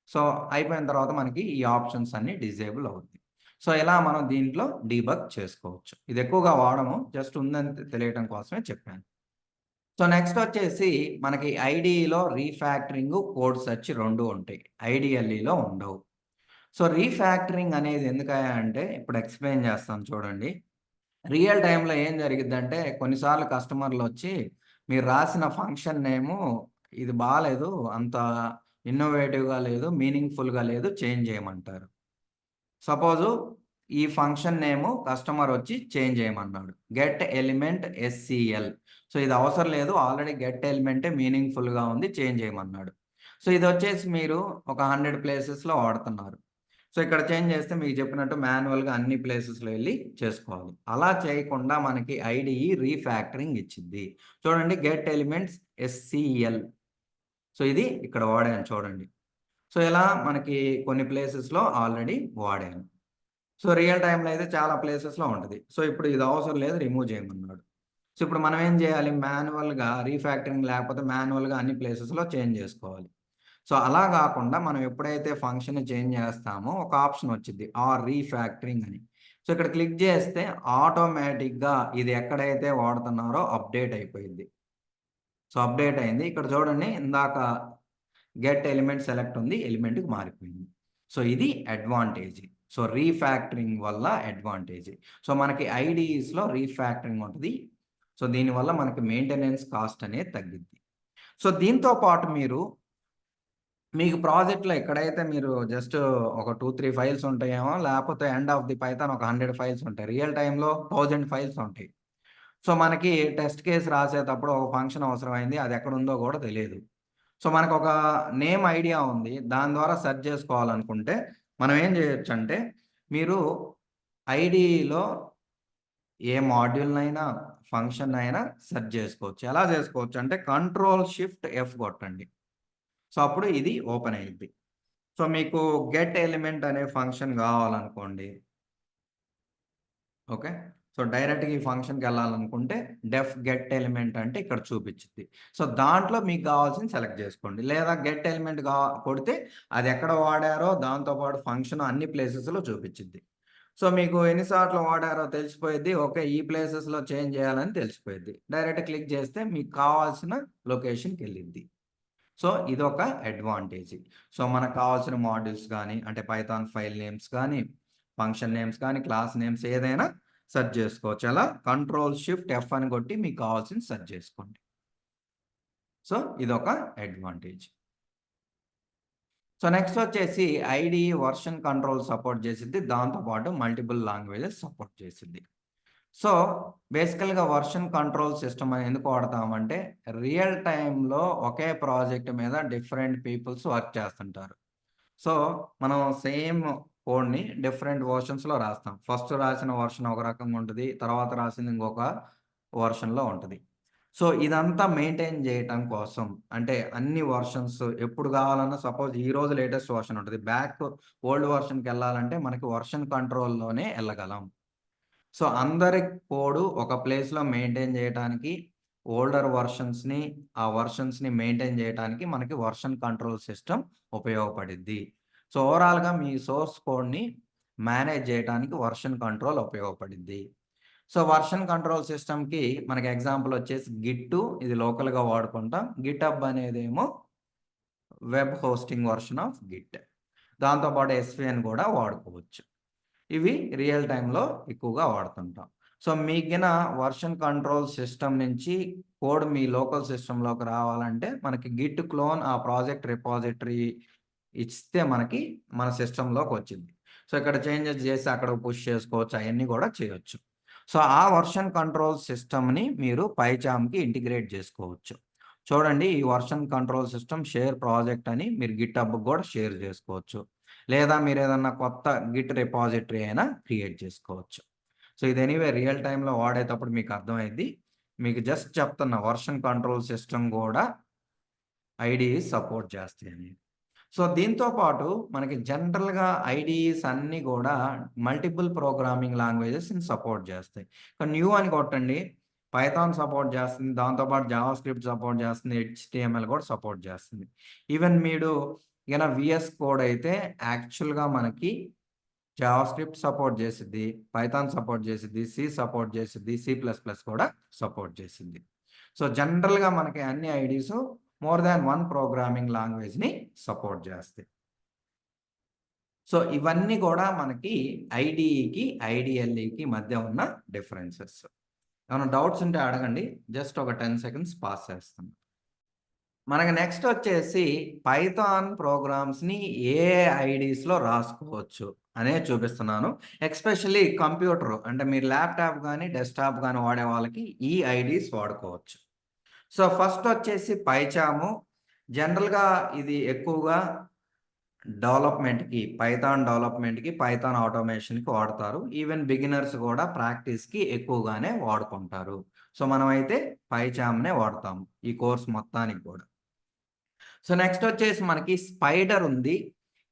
సో, అయిపోయిన తర్వాత మనకి ఈ ఆప్షన్స్ అన్నీ డిజేబుల్ అవుద్ది. సో, ఇలా మనం దీంట్లో డీబగ్ చేసుకోవచ్చు. ఇది ఎక్కువగా వాడము. జస్ట్ ఉందని తెలియటం కోసమే చెప్పాను. సో, నెక్స్ట్ వచ్చేసి మనకి ఐడీఈలో రీఫ్యాక్టరింగ్, కోడ్ సెర్చ్ 2 ఉంటాయి. ఐడీఎల్ఈలో ఉండవు. సో, రీఫ్యాక్టరింగ్ అనేది ఎందుకయ్యా అంటే ఇప్పుడు ఎక్స్‌ప్లెయిన్ చేస్తాను చూడండి. రియల్ టైమ్‌లో ఏం జరిగిద్దంటే కొన్నిసార్లు కస్టమర్‌లొచ్చి మీరు రాసిన ఫంక్షన్ నేము ఇది బాలేదు. అంత ఇన్నోవేటివ్‌గా లేదు. మీనింగ్‌ఫుల్‌గా లేదు. చేంజ్ చేయమంటారు. సపోజు ఈ ఫంక్షన్ నేము కస్టమర్ వచ్చి చేంజ్ చేయమన్నాడు. Get element SCL. సో, ఇది అవసరం లేదు. ఆల్రెడీ గెట్ ఎలిమెంటే మీనింగ్‌ఫుల్‌గా ఉంది. చేంజ్ చేయమన్నాడు. సో, ఇదొచ్చేసి మీరు ఒక 100 ప్లేసెస్‌లో వాడుతున్నారు. సో, ఇక్కడ చేంజ్ చేస్తే మీకు చెప్పినట్టు మాన్యువల్‌గా అన్ని ప్లేసెస్‌లో ఎళ్లి చేసుకోవాలి. అలా చేయకుండా మనకి ఐడీఈ రీఫ్యాక్టరింగ్ ఇచ్చిద్ది. చూడండి గెట్ ఎలిమెంట్స్ ఎస్‌సీఎల్. సో, ఇది ఇక్కడ వాడాను చూడండి. సో, ఇలా మనకి కొన్ని ప్లేసెస్‌లో ఆల్రెడీ వాడాను. సో, రియల్ టైమ్‌లో అయితే చాలా ప్లేసెస్‌లో ఉంటది. సో, ఇప్పుడు ఇది అవసరం లేదు రిమూవ్ చేయమన్నాడు. సో, ఇప్పుడు మనం ఏం చేయాలి? మాన్యువల్‌గా రీఫ్యాక్టరింగ్ లేకపోతే మాన్యువల్‌గా అన్ని ప్లేసెస్‌లో చేంజ్ చేసుకోవాలి. సో, అలా గాకుండా మనం ఎప్పుడైతే ఫంక్షన్‌ని చేంజ్ చేస్తామో ఒక ఆప్షన్ వచ్చిద్ది. రీఫ్యాక్టరింగ్ అని. సో, ఇక్కడ క్లిక్ చేస్తే ఆటోమేటిక్‌గా ఇది ఎక్కడైతే వాడుతున్నారో అప్‌డేట్ అయిపోయిద్ది. సో, అప్‌డేట్ అయింది. ఇక్కడ చూడండి ఇందాక గెట్ ఎలిమెంట్ సెలెక్ట్ ఉంది. ఎలిమెంట్‌కి మారిపోయింది. సో, ఇది అడ్వాంటేజ్. సో, రీఫ్యాక్టరింగ్ వల్ల అడ్వాంటేజ్. సో, మనకి ఐడీఈస్‌లో రీఫ్యాక్టరింగ్ ఉంటది. సో, దీనివల్ల మనకి మెయింటెనెన్స్ కాస్ట్ అనేది తగ్గిద్ది. సో, దీంతో పాటు మీరు మీకు ప్రాజెక్ట్‌లో ఎక్కడైతే మీరు జస్ట్ ఒక 2, 3 ఫైల్స్ ఉంటాయేమో, లేపోతే ఎండ్ ఆఫ్ ది పైథాన్ ఒక 100 ఫైల్స్ ఉంటాయి. రియల్ టైమ్‌లో 1000 ఫైల్స్ ఉంటాయి. సో, మనకి టెస్ట్ కేస్ రాసేటప్పుడు ఒక ఫంక్షన్ అవసరమైంది. అది ఎక్కడుందో గూడా తెలీదు. సో, మనకొక నేమ్ ఐడియా ఉంది. దాని ద్వారా సెర్చ్ జేసుకోవాలనుకుంటే, మనం ఏం జేయొచ్చంటే, మీరు ఐడీలో ఏ మాడ్యూల్‌నైనా, ఫంక్షన్‌నైనా సెర్చ్ జేసుకోవచ్చు. ఎలా జేసుకోవచ్చంటే, కంట్రోల్ షిఫ్ట్ ఎఫ్ గొట్టండి. సో, అప్పుడు ఇది ఓపెన్ అయ్యిద్ది. సో, మీకు గెట్ ఎలిమెంట్ అనే ఫంక్షన్ గావాలనుకోండి. ఓకే. సో, డైరెక్ట్‌గా ఈ ఫంక్షన్‌కెళ్ళాలనుకుంటే డెఫ్ గెట్ ఎలిమెంట్ అంటే ఇక్కడ చూపిచ్చిద్ది. సో, దాంట్లో మీకు గావాల్సింది సెలెక్ట్ జేసుకోండి. లేదా గెట్ ఎలిమెంట్ కొడితే అదెక్కడ వాడారో దాంతో పాటు ఫంక్షన్ అన్ని ప్లేసెస్‌లో చూపిచ్చిద్ది. సో, మీకు ఎన్ని సార్లు వాడారో తెలిసిపోయిద్ది. ఓకే. ఈ ప్లేసెస్‌లో చేంజ్ జేయాలని తెలిసిపోయిద్ది. డైరెక్ట్ క్లిక్ జేస్తే మీకు కావాల్సిన లొకేషన్‌కెళ్ళిద్ది. సో, ఇదొక అడ్వాంటేజ్. సో, మనకు కావాల్సిన మాడ్యూల్స్ గాని, అంటే పైథాన్ ఫైల్ నేమ్స్ గాని, ఫంక్షన్ నేమ్స్ కానీ, క్లాస్ నేమ్స్ ఏదైనా సెర్చ్ జేసుకోవచ్చు. ఎలా కంట్రోల్ షిఫ్ట్ ఎఫ్ అని కొట్టి మీకు కావాల్సింది సెర్చ్ జేసుకోండి. సో, ఇదొక అడ్వాంటేజ్. సో, నెక్స్ట్ వచ్చేసి ఐడీఈ వర్షన్ కంట్రోల్ సపోర్ట్ చేసిద్ది. దాంతో పాటు మల్టిపుల్ లాంగ్వేజెస్ సపోర్ట్ చేసిద్ది. సో, బేసికల్‌గా వర్షన్ కంట్రోల్ సిస్టమ్ అని ఎందుకు వాడతామంటే, రియల్ టైమ్‌లో ఒకే ప్రాజెక్ట్ మీద డిఫరెంట్ పీపుల్స్ వర్క్ చేస్తుంటారు. సో, మనం సేమ్ కోడ్‌ని డిఫరెంట్ వెర్షన్స్‌లో రాస్తాం. ఫస్ట్ రాసిన వెర్షన్ ఒక రకంగా ఉంటది. తర్వాత రాసింది ఇంకొక వెర్షన్‌లో ఉంటది. సో, ఇదంతా మెయింటైన్ జేయటం కోసం అంటే అన్ని వెర్షన్స్ ఎప్పుడు గావాలన్నా సపోజ్ ఈరోజు లేటెస్ట్ వెర్షన్ ఉంటది. ఓల్డ్ వెర్షన్‌కెళ్ళాలంటే మనకి వెర్షన్ కంట్రోల్‌లోనే ఎళ్ళగలం. సో, అందరి కోడ్ ఒక ప్లేస్‌లో మెయింటైన్ జేయటానికి ఓల్డర్ వెర్షన్స్‌ని, ఆ వెర్షన్స్‌ని మెయింటైన్ జేయటానికి మనకి వెర్షన్ కంట్రోల్ సిస్టమ్ ఉపయోగపడిద్ది. సో, ఓవరాల్‌గా మీ సోర్స్ కోడ్‌ని మేనేజ్ జేయటానికి వెర్షన్ కంట్రోల్ ఉపయోగపడిద్ది. సో, వెర్షన్ కంట్రోల్ సిస్టమ్‌కి మనకి ఎగ్జాంపుల్ వచ్చేసి గిట్టు ఇది లోకల్‌గా వాడుకుంటాం. గిట్‌హబ్ అనేదేమో web hosting version of git. దాంతో పాటు ఎస్‌విఎన్ గూడా వాడుకోవచ్చు. ఇవి రియల్ టైమ్‌లో ఎక్కువగా వాడుతుంటాం. సో, మీకిన వెర్షన్ కంట్రోల్ సిస్టమ్ నుంచి కోడ్ మీ లోకల్ సిస్టమ్‌లోకి రావాలంటే మనకి గిట్ క్లోన్ ఆ ప్రాజెక్ట్ రిపాజిటరీ ఇస్తే మనకి మన సిస్టమ్‌లోకొచ్చిద్ది. సో, ఇక్కడ చేంజెస్ జేసి అక్కడికి పుష్ చేసుకోవచ్చు. అయన్నీ గూడా చేయొచ్చు. సో, ఆ వెర్షన్ కంట్రోల్ సిస్టమ్‌ని మీరు పైచామ్‌కి ఇంటిగ్రేట్ జేసుకోవచ్చు. చూడండి ఈ version control system share project అని మీరు గిట్‌హబ్‌కి గూడా షేర్ జేసుకోవచ్చు. లేదా మీరేదన్నా కొత్త గిట్ రిపాజిటరీ అయినా క్రియేట్ చేసుకోవచ్చు. సో, ఇది ఎనీవే రియల్ టైమ్‌లో వాడేటప్పుడు మీకు అర్థమైద్ది. మీకు జస్ట్ చెప్తున్నా వెర్షన్ కంట్రోల్ సిస్టమ్ గూడా ఐడీఈస్ సపోర్ట్ చేస్తాయని. సో, దీంతో పాటు మనకి జనరల్‌గా ఐడీఈస్ అన్నీ గూడా మల్టిపుల్ ప్రోగ్రామింగ్ లాంగ్వేజెస్‌ని సపోర్ట్ జేస్తాయి. ఇక్కడ న్యూ అని కొట్టండి. పైథాన్ సపోర్ట్ జేస్తుంది. దాంతో పాటు జావా స్క్రిప్ట్ సపోర్ట్ జేస్తుంది. హెచ్‌టీఎంఎల్ గూడా సపోర్ట్ జేస్తుంది. ఈవెన్ మీరు వీఎస్ కోడ్ అయితే యాక్చువల్‌గా మనకి జావా స్క్రిప్ట్ సపోర్ట్ జేసిద్ది. పైథాన్ సపోర్ట్ జేసిద్ది. సి సపోర్ట్ జేసిద్ది. సి ప్లస్ ప్లస్ కూడా సపోర్ట్ జేసిద్ది. సో, జనరల్‌గా మనకి అన్ని IDEs more than one programming లాంగ్వేజ్‌ని సపోర్ట్ జేస్తాయి. సో, ఇవన్నీ గూడా మనకి ఐడీఈకి, ఐడీఎల్ఈకి మధ్య ఉన్న డిఫరెన్సెస్. ఏమైనా డౌట్స్ ఉంటే అడగండి. జస్ట్ ఒక 10 సెకండ్స్ పాస్ చేస్తాను. మనకి నెక్స్ట్ వచ్చేసి పైథాన్ ప్రోగ్రామ్స్‌ని ఏ ఐడీస్‌లో రాసుకోవచ్చు అనేది చూపిస్తున్నాను. ఎస్పెషల్లీ కంప్యూటర్ అంటే మీరు ల్యాప్‌టాప్ గాని, డెస్క్‌టాప్ గాని వాడే వాళ్ళకి ఈ ఐడీస్ వాడుకోవచ్చు. సో, ఫస్ట్ వచ్చేసి పైచాము. జనరల్‌గా ఇది ఎక్కువగా పైథాన్ ఆటోమేషన్‌కి వాడతారు. ఈవెన్ బిగినర్స్ గూడా ప్రాక్టీస్‌కి ఎక్కువగానే వాడుకుంటారు. సో, మనమైతే పైచామ్‌నే వాడతాము. ఈ కోర్స్ మొత్తానికి గూడా. సో, నెక్స్ట్ వచ్చేసి మనకి స్పైడర్ ఉంది.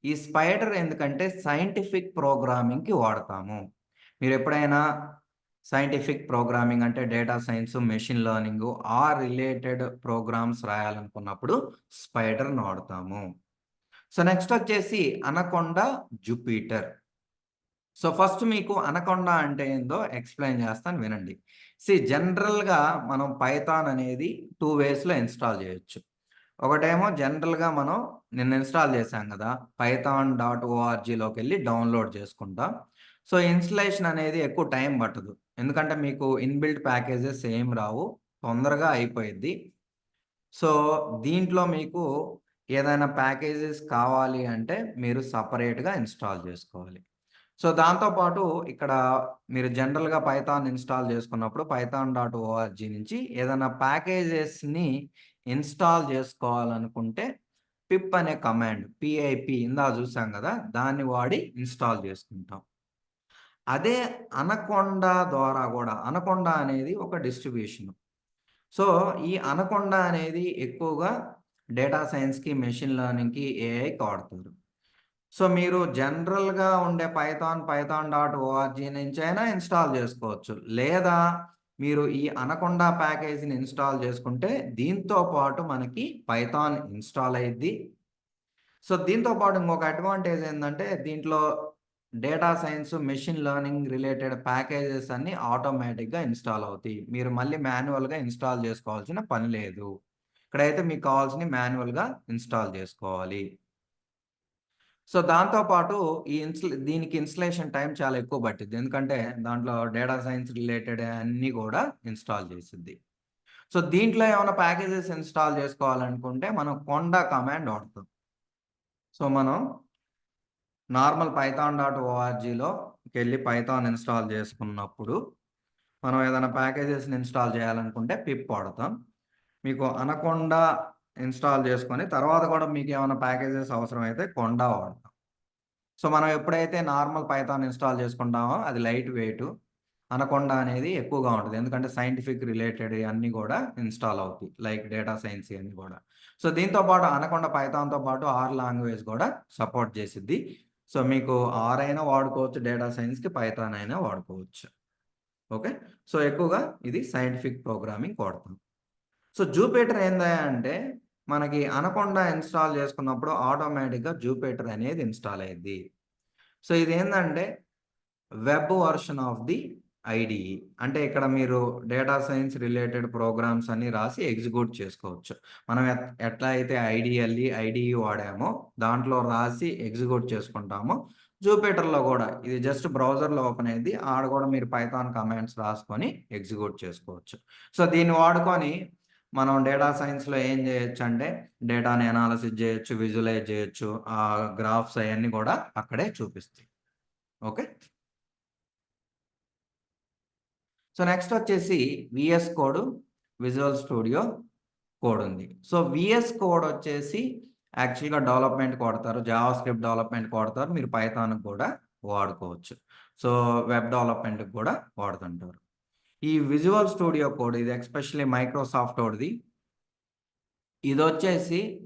ఈ స్పైడర్ ఎందుకంటే సైంటిఫిక్ ప్రోగ్రామింగ్‌కి వాడతాము. మీరెప్పుడైనా సైంటిఫిక్ ప్రోగ్రామింగ్ అంటే డేటా సైన్స్, మెషిన్ లెర్నింగు ఆ రిలేటెడ్ ప్రోగ్రామ్స్ రాయాలనుకున్నప్పుడు స్పైడర్‌ని వాడతాము. సో, నెక్స్ట్ వచ్చేసి అనకొండ, జుపిటర్. సో, ఫస్ట్ మీకు అనకొండ అంటే ఏందో ఎక్స్‌ప్లెయిన్ చేస్తాను వినండి. జనరల్‌గా మనం పైథాన్ అనేది 2 వేస్‌లో ఇన్‌స్టాల్ చేయొచ్చు. ఒకటేమో జనరల్‌గా మనం నిన్న ఇన్‌స్టాల్ చేశాం గదా! పైథాన్ డాట్ ఓఆర్‌జీలోకెళ్ళి డౌన్‌లోడ్ చేసుకుంటాం. సో, ఇన్‌స్టలేషన్ అనేది ఎక్కువ టైం పట్టదు. ఎందుకంటే మీకు ఇన్‌బిల్ట్ ప్యాకేజెస్ ఏం రావు. తొందరగా అయిపోయిద్ది. సో, దీంట్లో మీకు ఏదైనా ప్యాకేజెస్ కావాలి అంటే మీరు సెపరేట్‌గా ఇన్‌స్టాల్ చేసుకోవాలి. సో, దాంతో పాటు ఇక్కడ మీరు జనరల్‌గా పైథాన్ ఇన్‌స్టాల్ చేసుకున్నప్పుడు పైథాన్.ఓఆర్‌జీ నుంచి ఏదైనా ప్యాకేజెస్‌ని ఇన్‌స్టాల్ చేసుకోవాలనుకుంటే పిప్ అనే కమాండ్ పిఐపి ఇందాక చూసాం గదా! దాన్ని వాడి ఇన్‌స్టాల్ చేసుకుంటాం. అదే అనకొండ ద్వారా గూడా అనకొండ అనేది ఒక డిస్ట్రిబ్యూషన్. సో, ఈ అనకొండ అనేది ఎక్కువగా డేటా సైన్స్‌కి, మెషిన్ లెర్నింగ్‌కి, ఏఐకి వాడతారు. సో, మీరు జనరల్‌గా ఉండే పైథాన్.ఓఆర్‌జీ నుంచైనా ఇన్‌స్టాల్ చేసుకోవచ్చు. లేదా మీరు ఈ అనకొండ ప్యాకేజీని ఇన్‌స్టాల్ చేసుకుంటే దీంతో పాటు మనకి పైథాన్ ఇన్‌స్టాల్ అయ్యిద్ది. సో, దీంతో పాటు ఇంకొక అడ్వాంటేజ్ ఏందంటే దీంట్లో data science, machine learning related packages అన్నీ ఆటోమేటిక్‌గా ఇన్‌స్టాల్ అవుతాయి. మీరు మళ్ళీ మాన్యువల్‌గా ఇన్‌స్టాల్ చేసుకోవాల్సిన పని లేదు. ఇక్కడైతే మీకు కావాల్సినయి మాన్యువల్‌గా ఇన్‌స్టాల్ చేసుకోవాలి. సో, దాంతో పాటు దీనికి ఇన్‌స్టలేషన్ టైమ్ చాలా ఎక్కువ పట్టిద్ది. ఎందుకంటే దాంట్లో డేటా సైన్స్ రిలేటెడ్ అన్నీ గూడా ఇన్‌స్టాల్ చేసిద్ది. సో, దీంట్లో ఏమైనా ప్యాకేజెస్ ఇన్‌స్టాల్ చేసుకోవాలనుకుంటే మనం కొండ కమాండ్ వాడతాం. సో, మనం నార్మల్ పైథాన్.ఓఆర్‌జీలోకెళ్ళి పైథాన్ ఇన్‌స్టాల్ చేసుకున్నప్పుడు, మనం ఏదైనా ప్యాకేజెస్‌ని ఇన్‌స్టాల్ చేయాలనుకుంటే పిప్ వాడతాం. మీకు అనకొండ ఇన్‌స్టాల్ చేసుకొని, తర్వాత కూడా మీకేమైనా ప్యాకేజెస్ అవసరమైతే కొండ వాడతాం. సో, మనం ఎప్పుడైతే నార్మల్ పైథాన్ ఇన్‌స్టాల్ చేసుకుంటామో అది లైట్ వెయిటు. అనకొండ అనేది ఎక్కువగా ఉంటది. ఎందుకంటే సైంటిఫిక్ రిలేటెడ్ అన్నీ గూడా ఇన్‌స్టాల్ అవుతాయి. లైక్ డేటా సైన్స్ ఇయన్నీ గూడా. సో, దీంతో పాటు అనకొండ పైథాన్‌తో పాటు ఆర్ లాంగ్వేజ్ గూడా సపోర్ట్ చేసిద్ది. సో, మీకు ఆర్ అయినా వాడుకోవచ్చు డేటా సైన్స్‌కి, పైథాన్ అయినా వాడుకోవచ్చు. ఓకే. సో, ఎక్కువగా ఇది సైంటిఫిక్ ప్రోగ్రామింగ్ వాడతాం. సో, జూపిటర్ ఏందయ్యా అంటే మనకి అనకొండ ఇన్‌స్టాల్ చేసుకున్నప్పుడు ఆటోమేటిక్‌గా జూపిటర్ అనేది ఇన్‌స్టాల్ అయ్యిద్ది. సో, ఇదేందంటే web version of the IDE. అంటే ఇక్కడ మీరు డేటా సైన్స్ రిలేటెడ్ ప్రోగ్రామ్స్ అన్నీ రాసి ఎగ్జిక్యూట్ చేసుకోవచ్చు. మనం ఎట్లా అయితే ఐడీఈ వాడామో దాంట్లో రాసి ఎగ్జిక్యూట్ చేసుకుంటామో, జూపిటర్‌లో గూడా ఇది జస్ట్ బ్రౌజర్‌లో ఓపెన్ అయ్యిద్ది. ఆడ గూడా మీరు పైథాన్ కమాండ్స్ రాసుకొని ఎగ్జిక్యూట్ చేసుకోవచ్చు. సో, దీన్ని వాడుకొని మనం డేటా సైన్స్‌లో ఏం జేయొచ్చంటే డేటాని అనాలిసిస్ జేయొచ్చు, విజువలైజ్ జేయొచ్చు. గ్రాఫ్స్ అయన్నీ గూడా అక్కడే చూపిస్తాయి. ఓకే. సో, నెక్స్టొచ్చేసి వీఎస్ కోడ్, విజువల్ స్టూడియో కోడుంది. సో, వీఎస్ కోడొచ్చేసి యాక్చువల్‌గా డెవలప్‌మెంట్‌కి వాడతారు. జావాస్క్రిప్ట్ డెవలప్‌మెంట్‌కి వాడతారు. మీరు పైథాన్‌కి గూడా వాడుకోవచ్చు. సో, వెబ్ డెవలప్‌మెంట్‌కి గూడా వాడుతుంటారు. ఈ విజువల్ స్టూడియో కోడ్ ఇది ఎస్పెషల్లీ మైక్రోసాఫ్టోడిది. ఇదొచ్చేసి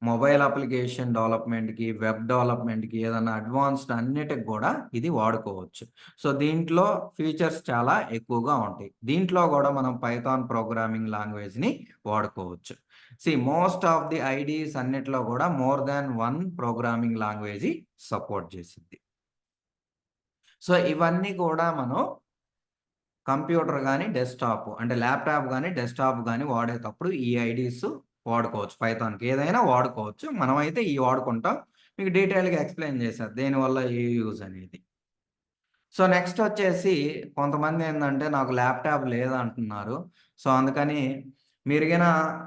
మొబైల్ అప్లికేషన్ డెవలప్‌మెంట్‌కి, వెబ్ డెవలప్‌మెంట్‌కి ఏదన్నా అడ్వాన్స్‌డ్ అన్నిటికి గూడా ఇది వాడుకోవచ్చు. సో, దీంట్లో ఫీచర్స్ చాలా ఎక్కువగా ఉంటాయి. దీంట్లో గూడా మనం పైథాన్ ప్రోగ్రామింగ్ లాంగ్వేజ్‌ని వాడుకోవచ్చు. మోస్ట్ ఆఫ్ ది ఐడీస్ అన్నిట్లో గూడా more than 1 programming language support చేసిద్ది. సో, ఇవన్నీ కూడా మనం కంప్యూటర్ గాని, డెస్క్‌టాప్ అంటే ల్యాప్‌టాప్ గాని, డెస్క్‌టాప్ గాని వాడేటప్పుడు ఈ ఐడీస్ వాడుకోవచ్చు పైథాన్‌కి. ఏదైనా వాడుకోవచ్చు. మనమైతే ఇయి వాడుకుంటాం. మీకు డీటెయిల్‌గా ఎక్స్‌ప్లెయిన్ చేశా. దేనివల్ల ఏ యూజ్ అనేది. సో, నెక్స్ట్ వచ్చేసి కొంతమందేందంటే నాకు ల్యాప్‌టాప్ లేదంటున్నారు. సో, అందుకని మీరు గిన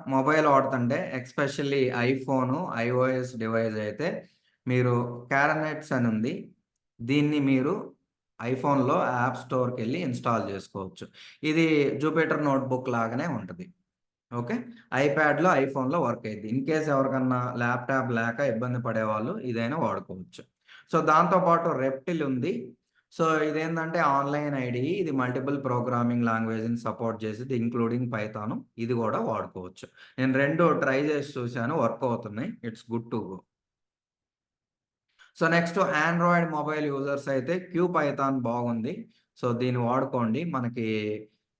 మొబైల్ వాడుతుంటే ఎస్పెషల్లీ ఐఫోను, ఐఓఎస్ డివైస్ అయితే మీరు క్యారనెట్స్ అని ఉంది. దీన్ని మీరు ఐఫోన్‌లో యాప్ స్టోర్‌కెళ్ళి ఇన్‌స్టాల్ చేసుకోవచ్చు. ఇది జూపిటర్ నోట్‌బుక్ లాగానే ఉంటది. ఓకే. ఐప్యాడ్‌లో, ఐఫోన్‌లో వర్క్ అయిద్ది. ఇన్‌కేస్ ఎవరికన్నా ల్యాప్‌టాప్ లేక ఇబ్బంది పడేవాళ్ళు ఇదైనా వాడుకోవచ్చు. సో, దాంతో పాటు రెప్టిల్ ఉంది. సో, ఇదేందంటే ఆన్‌లైన్ ఐడీఈ. ఇది మల్టిపుల్ ప్రోగ్రామింగ్ లాంగ్వేజ్‌ని సపోర్ట్ చేసిద్ది. Including Python. ఇది గూడా వాడుకోవచ్చు. నేను 2 ట్రై చేసి చూసాను. వర్క్ అవుతున్నాయి. It's good to go. So, next Android mobile users అయితే క్యూపైథాన్ బాగుంది. సో, దీన్ని వాడుకోండి. మనకి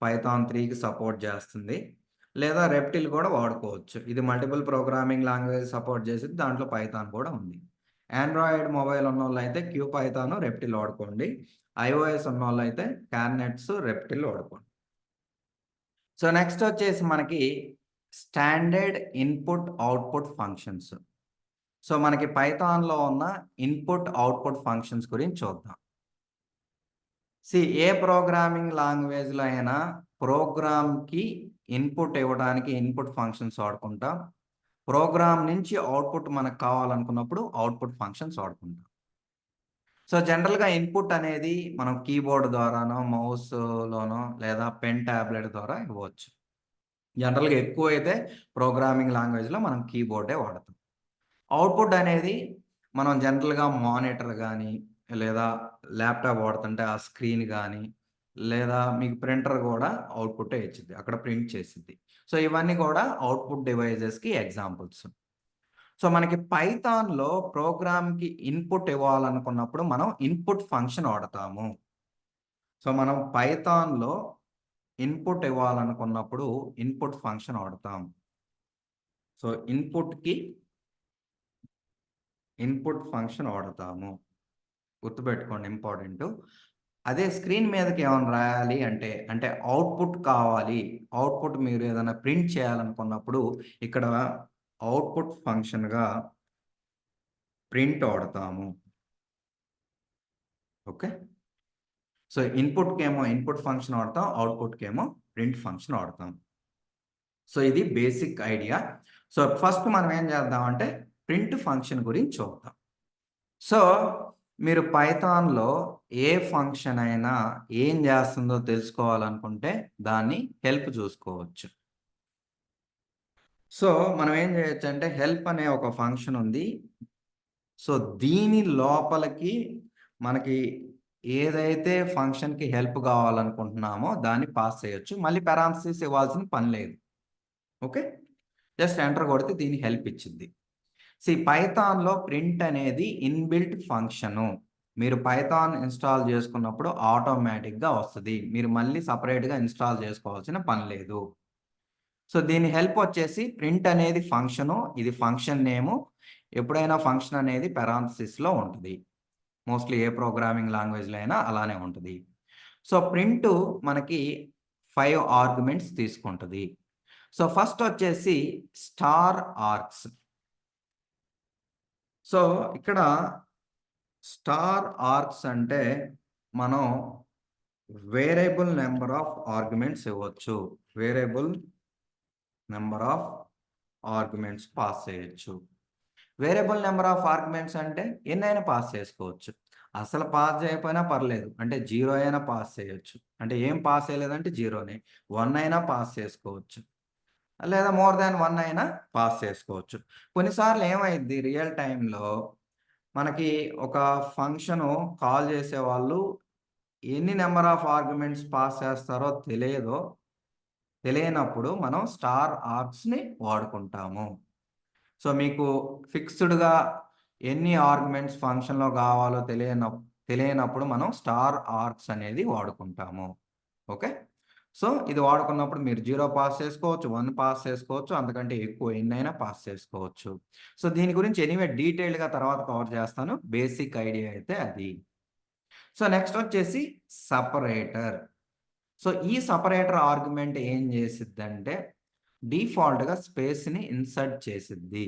పైథాన్ 3కి సపోర్ట్ చేస్తుంది. లేదా రెప్టిల్ కూడా వాడుకోవచ్చు. ఇది మల్టిపుల్ ప్రోగ్రామింగ్ లాంగ్వేజ్ సపోర్ట్ చేసిద్ది. దాంట్లో పైథాన్ కూడా ఉంది. ఆండ్రాయిడ్ మొబైల్ ఉన్నోళ్ళైతే క్యూపైథాన్, రెప్టిల్ వాడుకోండి. ఐఓఎస్ ఉన్నోళ్ళైతే క్యార్నెట్స్, రెప్టిల్ వాడుకోండి. సో, నెక్స్ట్ వచ్చేసి మనకి standard input, output functions. So, మనకి పైథాన్‌లో ఉన్న ఇన్‌పుట్, ఔట్‌పుట్ ఫంక్షన్స్ గురించి చూద్దాం. ఏ ప్రోగ్రామింగ్ లాంగ్వేజ్‌లో అయినా ప్రోగ్రామ్‌కి ఇన్‌పుట్ ఇవ్వడానికి ఇన్‌పుట్ ఫంక్షన్స్ వాడుకుంటాం. ప్రోగ్రామ్ నుంచి అవుట్పుట్ మనకు కావాలనుకున్నప్పుడు అవుట్పుట్ ఫంక్షన్స్ వాడుకుంటాం. సో జనరల్‌గా ఇన్పుట్ అనేది మనం కీబోర్డ్ ద్వారానో, మౌస్‌లోనో లేదా పెన్ టాబ్లెట్ ద్వారా ఇవ్వచ్చు. జనరల్‌గా ఎక్కువైతే ప్రోగ్రామింగ్ లాంగ్వేజ్‌లో మనం కీబోర్డే వాడతాం. అవుట్పుట్ అనేది మనం జనరల్‌గా మానిటర్ గానీ, లేదా ల్యాప్‌టాప్ వాడుతుంటే ఆ స్క్రీన్ గానీ, లేదా మీకు ప్రింటర్ గూడా అవుట్‌పుట్టే ఇచ్చిద్ది. అక్కడ ప్రింట్ చేసిద్ది. సో ఇవన్నీ గూడా అవుట్‌పుట్ డివైజెస్‌కి ఎగ్జాంపుల్స్. సో మనకి పైథాన్‌లో ప్రోగ్రామ్‌కి ఇన్పుట్ ఇవ్వాలనుకున్నప్పుడు మనం ఇన్పుట్ ఫంక్షన్ వాడతాము. సో మనం పైథాన్‌లో ఇన్పుట్ ఇవ్వాలనుకున్నప్పుడు ఇన్పుట్ ఫంక్షన్ వాడతాం. సో ఇన్పుట్ ఫంక్షన్ వాడతాము. గుర్తుపెట్టుకోండి ఇంపార్టెంటు. అదే స్క్రీన్ మీదకి ఏమన్నా రాయాలి అంటే అవుట్‌పుట్ కావాలి. అవుట్‌పుట్ మీరు ఏదైనా ప్రింట్ చేయాలనుకున్నప్పుడు ఇక్కడ అవుట్‌పుట్ ఫంక్షన్‌గా ప్రింట్ వాడతాము. ఓకే. సో ఇన్పుట్‌కేమో ఇన్పుట్ ఫంక్షన్ వాడతాం. అవుట్‌పుట్‌కేమో ప్రింట్ ఫంక్షన్ వాడతాం. సో ఇది బేసిక్ ఐడియా. సో ఫస్ట్ మనం ఏం చేద్దామంటే ప్రింట్ ఫంక్షన్ గురించి చూద్దాం. సో మీరు పైథాన్‌లో ఏ ఫంక్షన్ అయినా ఏం చేస్తుందో తెలుసుకోవాలనుకుంటే దాన్ని హెల్ప్ చూసుకోవచ్చు. సో మనం ఏం చేయొచ్చంటే హెల్ప్ అనే ఒక ఫంక్షన్ ఉంది. సో దీని లోపలికి మనకి ఏదైతే ఫంక్షన్‌కి హెల్ప్ కావాలనుకుంటున్నామో దాన్ని పాస్ చేయొచ్చు. మళ్ళీ పారాంథసిస్ ఇవ్వాల్సిన పని లేదు. ఓకే. జస్ట్ ఎంటర్ కొడితే దీని హెల్ప్ ఇచ్చిద్ది. పైథాన్‌లో ప్రింట్ అనేది ఇన్‌బిల్ట్ ఫంక్షను. మీరు పైథాన్ ఇన్‌స్టాల్ చేసుకున్నప్పుడు ఆటోమేటిక్‌గా వస్తది. మీరు మళ్ళీ సెపరేట్‌గా ఇన్‌స్టాల్ చేసుకోవాల్సిన పని లేదు. సో దీని హెల్ప్ వచ్చేసి ప్రింట్ అనేది ఫంక్షను. ఇది ఫంక్షన్ నేము. ఎప్పుడైనా ఫంక్షన్ అనేది పారాంథసిస్‌లో ఉంటది. మోస్ట్‌లీ ఏ ప్రోగ్రామింగ్ లాంగ్వేజ్‌లో అయినా అలానే ఉంటది. సో ప్రింటు మనకి 5 ఆర్గ్యుమెంట్స్ తీసుకుంటది. సో ఫస్ట్ వచ్చేసి స్టార్ ఆర్క్స్. సో ఇక్కడ స్టార్ ఆర్క్స్ అంటే మనం వేరియబుల్ నంబర్ ఆఫ్ ఆర్గ్యుమెంట్స్ ఇవ్వచ్చు. Variable number of arguments pass చేయొచ్చు. వేరియబుల్ నంబర్ ఆఫ్ ఆర్గ్యుమెంట్స్ అంటే ఎన్నైనా పాస్ చేసుకోవచ్చు. అసలు పాస్ చేయకపోయినా పర్లేదు. అంటే 0 అయినా పాస్ చేయొచ్చు. అంటే ఏం పాస్ చేయలేదంటే 0నే. 1 అయినా పాస్ చేసుకోవచ్చు. లేదా మోర్ థాన్ 1 అయినా పాస్ చేసుకోవచ్చు. కొన్నిసార్లు ఏమైద్ది రియల్ టైమ్‌లో మనకి ఒక ఫంక్షను కాల్ చేసేవాళ్ళు ఎన్ని నంబర్ ఆఫ్ ఆర్గ్యుమెంట్స్ పాస్ చేస్తారో తెలియనప్పుడు మనం స్టార్ ఆర్క్స్‌ని వాడుకుంటాము. సో, మీకు ఫిక్స్‌డ్‌గా ఎన్ని ఆర్గ్యుమెంట్స్ ఫంక్షన్‌లో కావాలో తెలియనప్పుడు మనం స్టార్ ఆర్క్స్ అనేది వాడుకుంటాము. ఓకే. సో, ఇది వాడుకున్నప్పుడు మీరు 0 పాస్ చేసుకోవచ్చు, 1 పాస్ చేసుకోవచ్చు, అంతకంటే ఎక్కువ ఎన్నైనా పాస్ చేసుకోవచ్చు. సో, దీని గురించి ఎనీవే డీటెయిల్డ్‌గా తర్వాత కవర్ చేస్తాను. బేసిక్ ఐడియా అయితే అది. సో, నెక్స్ట్ వచ్చేసి సెపరేటర్. సో, ఈ సెపరేటర్ ఆర్గ్యుమెంట్ ఏం చేసిద్దంటే, డిఫాల్ట్‌గా స్పేస్‌ని ఇన్సర్ట్ చేసిద్ది.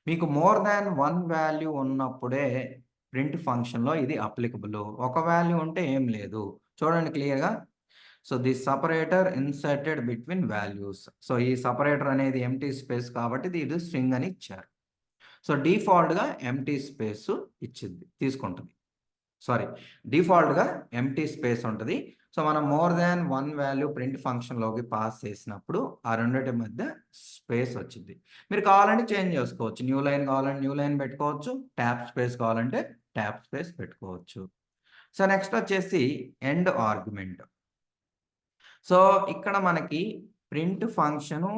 మీకు మోర్ థాన్ 1 వాల్యూ ఉన్నప్పుడే ప్రింట్ ఫంక్షన్‌లో ఇది అప్లికబుల్. ఒక వాల్యూ ఉంటే ఏం లేదు. చూడండి క్లియర్‌గా. So, the separator inserted between values. So, ఈ సెపరేటర్ అనేది ఎంప్టీ స్పేస్ కాబట్టి ఇది స్ట్రింగ్ అని ఇచ్చారు. సో, డిఫాల్ట్‌గా ఎంప్టీ స్పేస్ తీసుకుంటది. సారీ. డిఫాల్ట్‌గా ఎంప్టీ స్పేస్ ఉంటది. సో, మనం మోర్ థాన్ 1 వాల్యూ ప్రింట్ ఫంక్షన్‌లోకి పాస్ చేసినప్పుడు ఆ రెండిటి మధ్య స్పేస్ వచ్చిద్ది. మీరు కావాలంటే చేంజ్ చేసుకోవచ్చు. న్యూ లైన్ కావాలంటే న్యూ లైన్ పెట్టుకోవచ్చు. ట్యాబ్ స్పేస్ కావాలంటే ట్యాబ్ స్పేస్ పెట్టుకోవచ్చు. సో, నెక్స్ట్ వచ్చేసి ఎండ్ ఆర్గ్యుమెంట్. సో, ఇక్కడ మనకి ప్రింట్ ఫంక్షను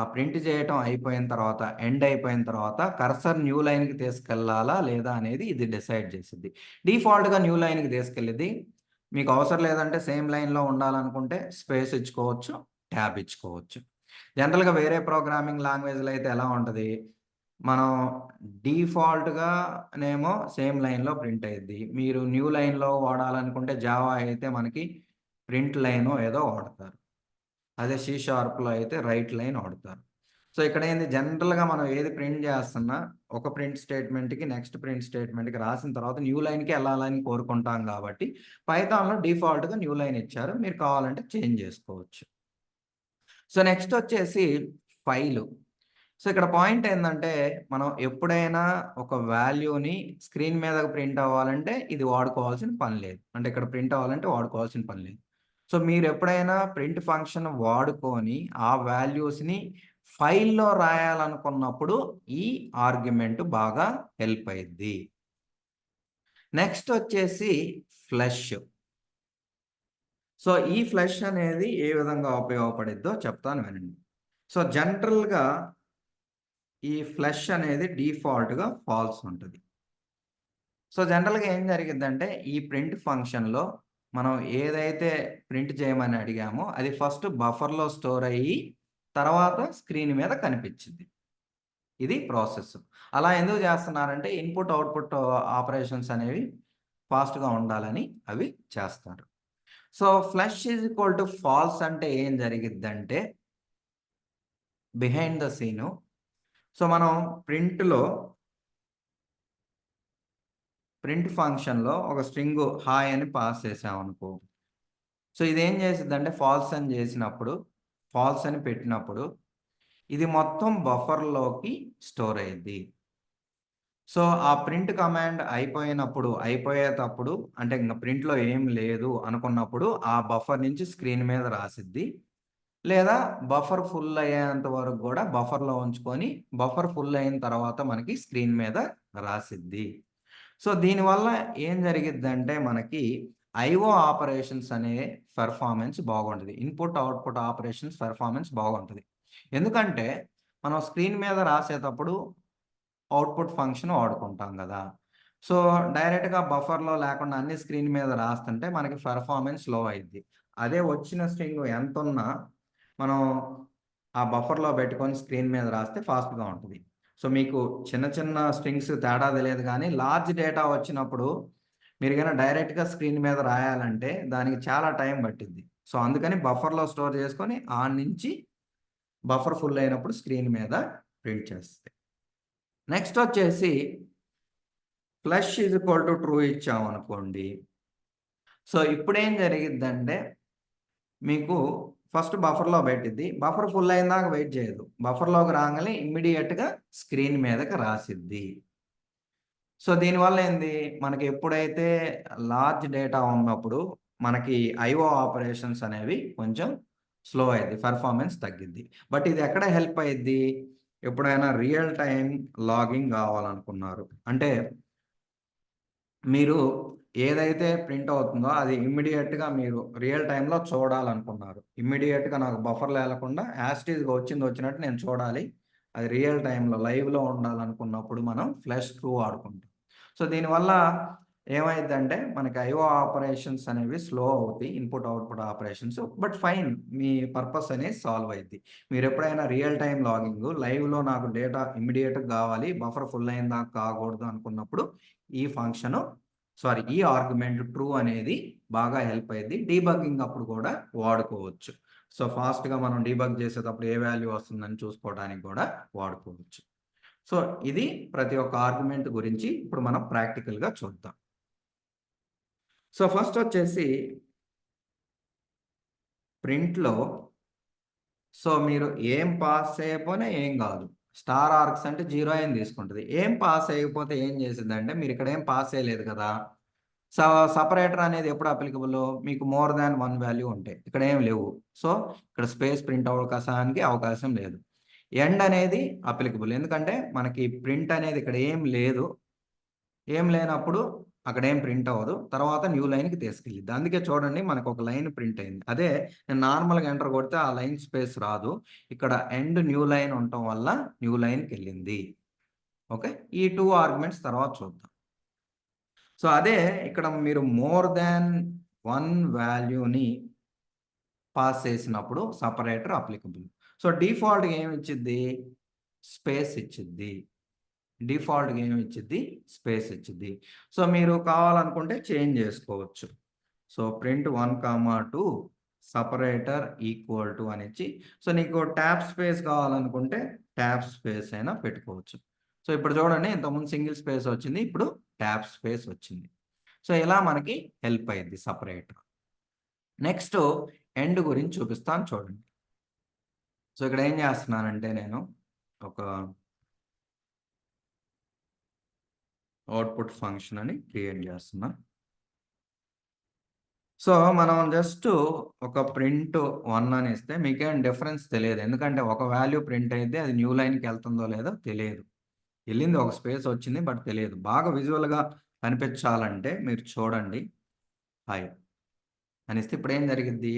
ప్రింట్ చేయటం అయిపోయిన తర్వాత, ఎండ్ అయిపోయిన తర్వాత కర్సర్ న్యూ లైన్‌కి తీసుకెళ్ళాలా? లేదా? అనేది ఇది డిసైడ్ చేసిద్ది. డిఫాల్ట్‌గా న్యూ లైన్‌కి తీసుకెళ్ళిద్ది. మీకు అవసరం లేదంటే సేమ్ లైన్‌లో ఉండాలనుకుంటే స్పేస్ ఇచ్చుకోవచ్చు, ట్యాబ్ ఇచ్చుకోవచ్చు. జనరల్‌గా వేరే ప్రోగ్రామింగ్ లాంగ్వేజ్‌లో అయితే ఎలా ఉంటది? మనం డిఫాల్ట్‌గానేమో సేమ్ లైన్‌లో ప్రింట్ అయ్యిద్ది. మీరు న్యూ లైన్‌లో వాడాలనుకుంటే జావా అయితే మనకి ప్రింట్ లైనో ఏదో వాడతారు. అదే సి షార్ప్‌లో అయితే రైట్ లైన్ వాడతారు. సో, ఇక్కడేంది జనరల్‌గా మనం ఏది ప్రింట్ చేస్తున్నా ఒక ప్రింట్ స్టేట్‌మెంట్‌కి నెక్స్ట్ ప్రింట్ స్టేట్‌మెంట్‌కి రాసిన తర్వాత న్యూ లైన్‌కి ఎళ్ళాలని కోరుకుంటాం కాబట్టి పైథాన్‌లో డిఫాల్ట్‌గా న్యూ లైన్ ఇచ్చారు. మీరు కావాలంటే చేంజ్ చేసుకోవచ్చు. సో, నెక్స్ట్ వచ్చేసి ఫైలు. సో, ఇక్కడ పాయింట్ ఏందంటే, మనం ఎప్పుడైనా ఒక వాల్యూని స్క్రీన్ మీదకి ప్రింట్ అవ్వాలంటే ఇది వాడుకోవాల్సిన పని లేదు. అంటే ఇక్కడ ప్రింట్ అవ్వాలంటే వాడుకోవాల్సిన పని లేదు. సో, మీరెప్పుడైనా ప్రింట్ ఫంక్షన్ వాడుకొని ఆ వాల్యూస్‌ని ఫైల్‌లో రాయాలనుకున్నప్పుడు ఈ ఆర్గ్యుమెంట్ బాగా హెల్ప్ అయ్యిద్ది. నెక్స్ట్ వచ్చేసి ఫ్లష్. సో, ఈ ఫ్లష్ అనేది ఏ విధంగా ఉపయోగపడిద్దో చెప్తాను వినండి. సో, జనరల్‌గా ఈ ఫ్లష్ అనేది డిఫాల్ట్‌గా ఫాల్స్ ఉంటది. సో, జనరల్‌గా ఏం జరిగిద్దంటే, ఈ ప్రింట్ ఫంక్షన్‌లో మనం ఏదైతే ప్రింట్ చేయమని అడిగామో, అది ఫస్ట్ బఫర్‌లో స్టోర్ అయ్యి, తర్వాత స్క్రీన్ మీద కనిపిచ్చిద్ది. ఇది ప్రాసెస్. అలా ఎందుకు చేస్తున్నారంటే, ఇన్‌పుట్, అవుట్‌పుట్ ఆపరేషన్స్ అనేవి ఫాస్ట్‌గా ఉండాలని అవి చేస్తారు. So, flush is equal to falls అంటే ఏం జరిగిద్దంటే, బిహైండ్ ద సీను సో, మనం ప్రింట్‌లో ప్రింట్ ఫంక్షన్‌లో ఒక స్ట్రింగ్ హాయ్ అని పాస్ చేశామనుకో. సో, ఇదేం చేసిద్దంటే ఫాల్స్ అని చేసినప్పుడు, ఫాల్స్ అని పెట్టినప్పుడు, ఇది మొత్తం బఫర్‌లోకి స్టోర్ అయ్యిద్ది. సో, ఆ ప్రింట్ కమాండ్ అయిపోయేటప్పుడు అంటే ఇంక ప్రింట్‌లో ఏం లేదు అనుకున్నప్పుడు, ఆ బఫర్ నుంచి స్క్రీన్ మీద రాసిద్ది. లేదా బఫర్ ఫుల్ అయ్యేంత వరకు గూడా బఫర్‌లో ఉంచుకొని, బఫర్ ఫుల్ అయిన తర్వాత మనకి స్క్రీన్ మీద రాసిద్ది. సో, దీనివల్ల ఏం జరిగిద్దంటే మనకి ఐఓ ఆపరేషన్స్ అనే పెర్ఫార్మన్స్ బాగుంటది. ఇన్‌పుట్, అవుట్‌పుట్ ఆపరేషన్స్ పెర్ఫార్మన్స్ బాగుంటది. ఎందుకంటే, మనం స్క్రీన్ మీద రాసేటప్పుడు అవుట్‌పుట్ ఫంక్షన్ వాడుకుంటాం గదా! సో, డైరెక్ట్‌గా బఫర్‌లో లేకుండా అన్ని స్క్రీన్ మీద రాస్తుంటే మనకి పెర్ఫార్మన్స్ స్లో అయిద్ది. అదే వచ్చిన స్ట్రింగ్ ఎంతున్నా మనం ఆ బఫర్‌లో పెట్టుకొని స్క్రీన్ మీద రాస్తే ఫాస్ట్‌గా ఉంటది. సో, మీకు చిన్న చిన్న స్ట్రింగ్స్ తేడా తెలీదు గానీ, లార్జ్ డేటా వచ్చినప్పుడు మీరు గాని డైరెక్ట్‌గా స్క్రీన్ మీద రాయాలంటే దానికి చాలా టైం పట్టిద్ది. సో, అందుకని బఫర్‌లో స్టోర్ చేసుకొని ఆడ్నించి బఫర్ ఫుల్ అయినప్పుడు స్క్రీన్ మీద ప్రింట్ చేస్తది. నెక్స్ట్ వచ్చేసి flush is equal to true ఇచ్చామనుకోండి. సో, ఇప్పుడేం జరిగిద్దంటే మీకు ఫస్ట్ బఫర్‌లో పెట్టిద్ది. బఫర్ ఫుల్ అయ్యేదాకా వెయిట్ చేయదు. బఫర్‌లోకి రాంగానే ఇమ్మీడియేట్‌గా స్క్రీన్ మీదకి రాసిద్ది. సో, దీనివల్ల ఏంది మనకి ఎప్పుడైతే లార్జ్ డేటా ఉన్నప్పుడు మనకి ఐఓ ఆపరేషన్స్ అనేవి కొంచెం స్లో అయిద్ది. పెర్ఫార్మన్స్ తగ్గిద్ది. బట్ ఇది ఎక్కడ హెల్ప్ అయ్యిద్ది? ఎప్పుడైనా రియల్ టైమ్ లాగింగ్ గావాలనుకున్నారు. అంటే మీరు ఏదైతే ప్రింట్ అవుతుందో అది ఇమ్మీడియేట్‌గా మీరు రియల్ టైమ్‌లో చూడాలనుకున్నారు. ఇమ్మీడియేట్‌గా నాకు బఫర్‌లో ఎళ్ళకుండా యాస్ ఇట్ ఈజ్‌గా వచ్చింది వచ్చినట్టు నేను చూడాలి. అది రియల్ టైమ్‌లో లైవ్‌లో ఉండాలనుకున్నప్పుడు మనం ఫ్లాష్ ట్రూ వాడుకుంటాం. సో, దీనివల్ల ఏమైద్దంటే మనకి ఐఓ ఆపరేషన్స్ అనేవి స్లో అవుతాయి. Input, output operations. But fine me purpose అనేది సాల్వ్ అయిద్ది. మీరెప్పుడైనా రియల్ టైమ్ లాగింగు లైవ్‌లో నాకు డేటా ఇమ్మీడియేట్‌గా గావాలి. బఫర్ ఫుల్ అయ్యేదాకా కాకూడదు అనుకున్నప్పుడు ఈ ఫంక్షను ఈ ఆర్గ్యుమెంట్ ట్రూ అనేది బాగా హెల్ప్ అయ్యిద్ది. డీబగ్గింగ్ అప్పుడు కూడా వాడుకోవచ్చు. సో, ఫాస్ట్‌గా మనం డీబగ్ చేసేటప్పుడు ఏ వాల్యూ వస్తుందని చూసుకోవడానికి కూడా వాడుకోవచ్చు. సో, ఇది ప్రతి ఒక్క ఆర్గ్యుమెంట్ గురించి ఇప్పుడు మనం ప్రాక్టికల్‌గా చూద్దాం. సో, ఫస్ట్ వచ్చేసి ప్రింట్‌లో మీరు ఏం పాస్ చేయకపోయినా ఏం గాదు. స్టార్ ఆర్క్స్ అంటే 0 అని తీసుకుంటది. ఏం పాస్ చేయకపోతే ఏం చేసిద్దంటే మీరిక్కడ ఏం పాస్ చేయలేదు కదా! సో, సెపరేటర్ అనేది ఎప్పుడు అప్లికబులు? మీకు మోర్ థాన్ 1 వాల్యూ ఉంటాయి. ఇక్కడ ఏమి లేవు. సో, ఇక్కడ స్పేస్ ప్రింట్ అవకాశానికి అవకాశం లేదు. ఎండ్ అనేది అప్లికబుల్. ఎందుకంటే మనకి ప్రింట్ అనేది ఇక్కడ ఏం లేదు. ఏం లేనప్పుడు అక్కడేం ప్రింట్ అవ్వదు. తర్వాత న్యూ లైన్‌కి తీసుకెళ్ళిద్ది. అందుకే చూడండి మనకొక లైన్ ప్రింట్ అయింది. అదే నేను నార్మల్‌గా ఎంటర్ కొడితే ఆ లైన్ స్పేస్ రాదు. ఇక్కడ ఎండ్ న్యూ లైన్ ఉండటం వల్ల న్యూ లైన్‌కెళ్ళింది. ఓకే. ఈ 2 ఆర్గ్యుమెంట్స్ తర్వాత చూద్దాం. సో, అదే ఇక్కడ మీరు మోర్ థాన్ 1 వాల్యూని పాస్ చేసినప్పుడు సెపరేటర్ అప్లికబుల్. సో, డిఫాల్ట్‌గా ఏమిచ్చిద్ది? స్పేస్ ఇచ్చిద్ది. డిఫాల్ట్‌గా ఏమిచ్చిద్ది? స్పేస్ ఇచ్చిద్ది. సో, మీరు కావాలనుకుంటే చేంజ్ జేసుకోవచ్చు. So, print 1, 2 separator equal to అనిచ్చి సో, నీకు ట్యాబ్ స్పేస్ కావాలనుకుంటే ట్యాబ్ స్పేస్ అయినా పెట్టుకోవచ్చు. సో, ఇప్పుడు చూడండి ఇంతకుముందు సింగిల్ స్పేస్ వచ్చింది. ఇప్పుడు ట్యాబ్ స్పేస్ వచ్చింది. సో, ఇలా మనకి హెల్ప్ అయ్యిద్ది సెపరేటర్. నెక్స్ట్ ఎండ్ గురించి చూపిస్తాను చూడండి. సో, ఇక్కడ ఏం జేస్తున్నానంటే నేను ఒక అవుట్పుట్ ఫంక్షన్ అని క్రియేట్ చేస్తున్నా. సో, మనం జస్ట్ ఒక ప్రింట్ 1 అని ఇస్తే మీకేం డిఫరెన్స్ తెలియదు. ఎందుకంటే ఒక వాల్యూ ప్రింట్ అయితే అది న్యూ లైన్‌కెళ్తుందో లేదో తెలియదు. ఎళ్ళింది ఒక స్పేస్ వచ్చింది. బట్ తెలియదు. బాగా విజువల్‌గా కనిపించాలంటే మీరు చూడండి. హాయ్ అనిస్తే ఇప్పుడేం జరిగిద్ది?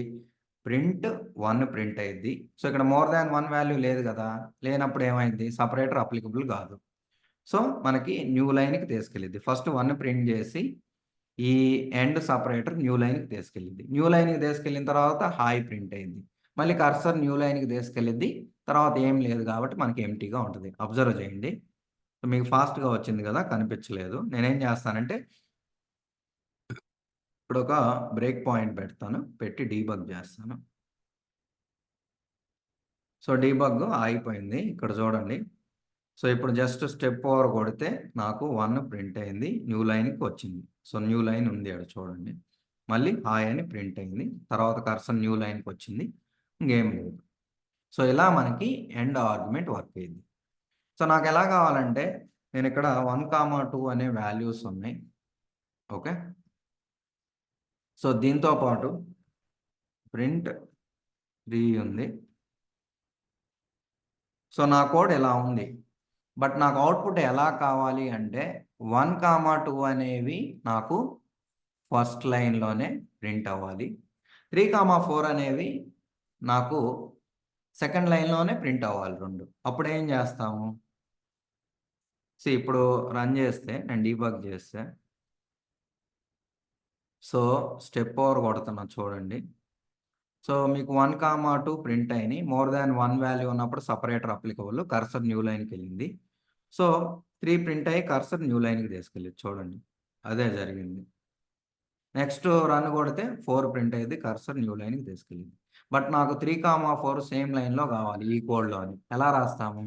ప్రింట్ 1 ప్రింట్ అయ్యిద్ది. సో, ఇక్కడ మోర్ థాన్ 1 వాల్యూ లేదు గదా! లేనప్పుడు ఏమైద్ది? సెపరేటర్ అప్లికబుల్ గాదు. సో, మనకి న్యూ లైన్‌కి తీసుకెళ్ళిద్ది. ఫస్ట్ 1 ప్రింట్ జేసి, ఈ ఎండ్ సెపరేటర్ న్యూ లైన్‌కి తీసుకెళ్ళిద్ది. న్యూ లైన్‌కి తీసుకెళ్ళిన తర్వాత హాయ్ ప్రింట్ అయ్యిద్ది. మళ్ళీ కర్సర్ న్యూ లైన్‌కి తీసుకెళ్ళిద్ది. తర్వాత ఏం లేదు గాబట్టి మనకి ఎంప్టీగా ఉంటది. అబ్జర్వ్ చేయండి. మీకు ఫాస్ట్‌గా వచ్చింది గదా! కనిపించలేదు. నేనేం జేస్తానంటే ఇప్పుడొక బ్రేక్ పాయింట్ పెడతాను. పెట్టి డీబగ్ జేస్తాను. సో, డీబగ్ ఆగిపోయింది. ఇక్కడ చూడండి. సో, ఇప్పుడు జస్ట్ స్టెప్ ఓవర్ కొడితే నాకు 1 ప్రింట్ అయింది. న్యూ లైన్‌కి వచ్చింది. సో, న్యూ లైన్ ఉంది ఆడ చూడండి. మళ్ళీ హాయ్ అని ప్రింట్ అయింది. తర్వాత కర్సర్ న్యూ లైన్‌కొచ్చింది. ఇంకేం లేదు. సో, ఇలా మనకి ఎండ్ ఆర్గ్యుమెంట్ వర్క్ అయ్యిద్ది. సో, నాకెలా కావాలంటే నేనిక్కడ 1, 2 అనే వాల్యూస్ ఉన్నాయి. ఓకే. సో, దీంతో పాటు ప్రింట్ 3 ఉంది. సో, నా కోడ్ ఇలా ఉంది. బట్ నాకు అవుట్‌పుట్ ఎలా కావాలి అంటే 1, 2 అనేవి నాకు ఫస్ట్ లైన్‌లోనే ప్రింట్ అవ్వాలి. 3, 4 అనేవి నాకు సెకండ్ లైన్‌లోనే ప్రింట్ అవ్వాలి 2. అప్పుడేం చేస్తాము? ఇప్పుడు రన్ చేస్తే నేను డీబగ్ చేస్తే సో, స్టెప్ ఓవర్ కొడుతున్నా చూడండి. సో, మీకు 1, 2 ప్రింట్ అయినియి. మోర్ థాన్ 1 వాల్యూ ఉన్నప్పుడు సెపరేటర్ అప్లికబుల్. కర్సర్ న్యూ లైన్‌కెళ్ళింది. సో, 3 ప్రింట్ అయ్యి కర్సర్ న్యూ లైన్‌కి తీసుకెళ్ళింది చూడండి. అదే జరిగింది. నెక్స్ట్ రన్ కొడితే 4 ప్రింట్ అయ్యిద్ది. కర్సర్ న్యూ లైన్‌కి తీసుకెళ్ళింది. బట్ నాకు 3, 4 సేమ్ లైన్‌లో కావాలి ఈ కోడ్‌లోని. ఎలా రాస్తాము?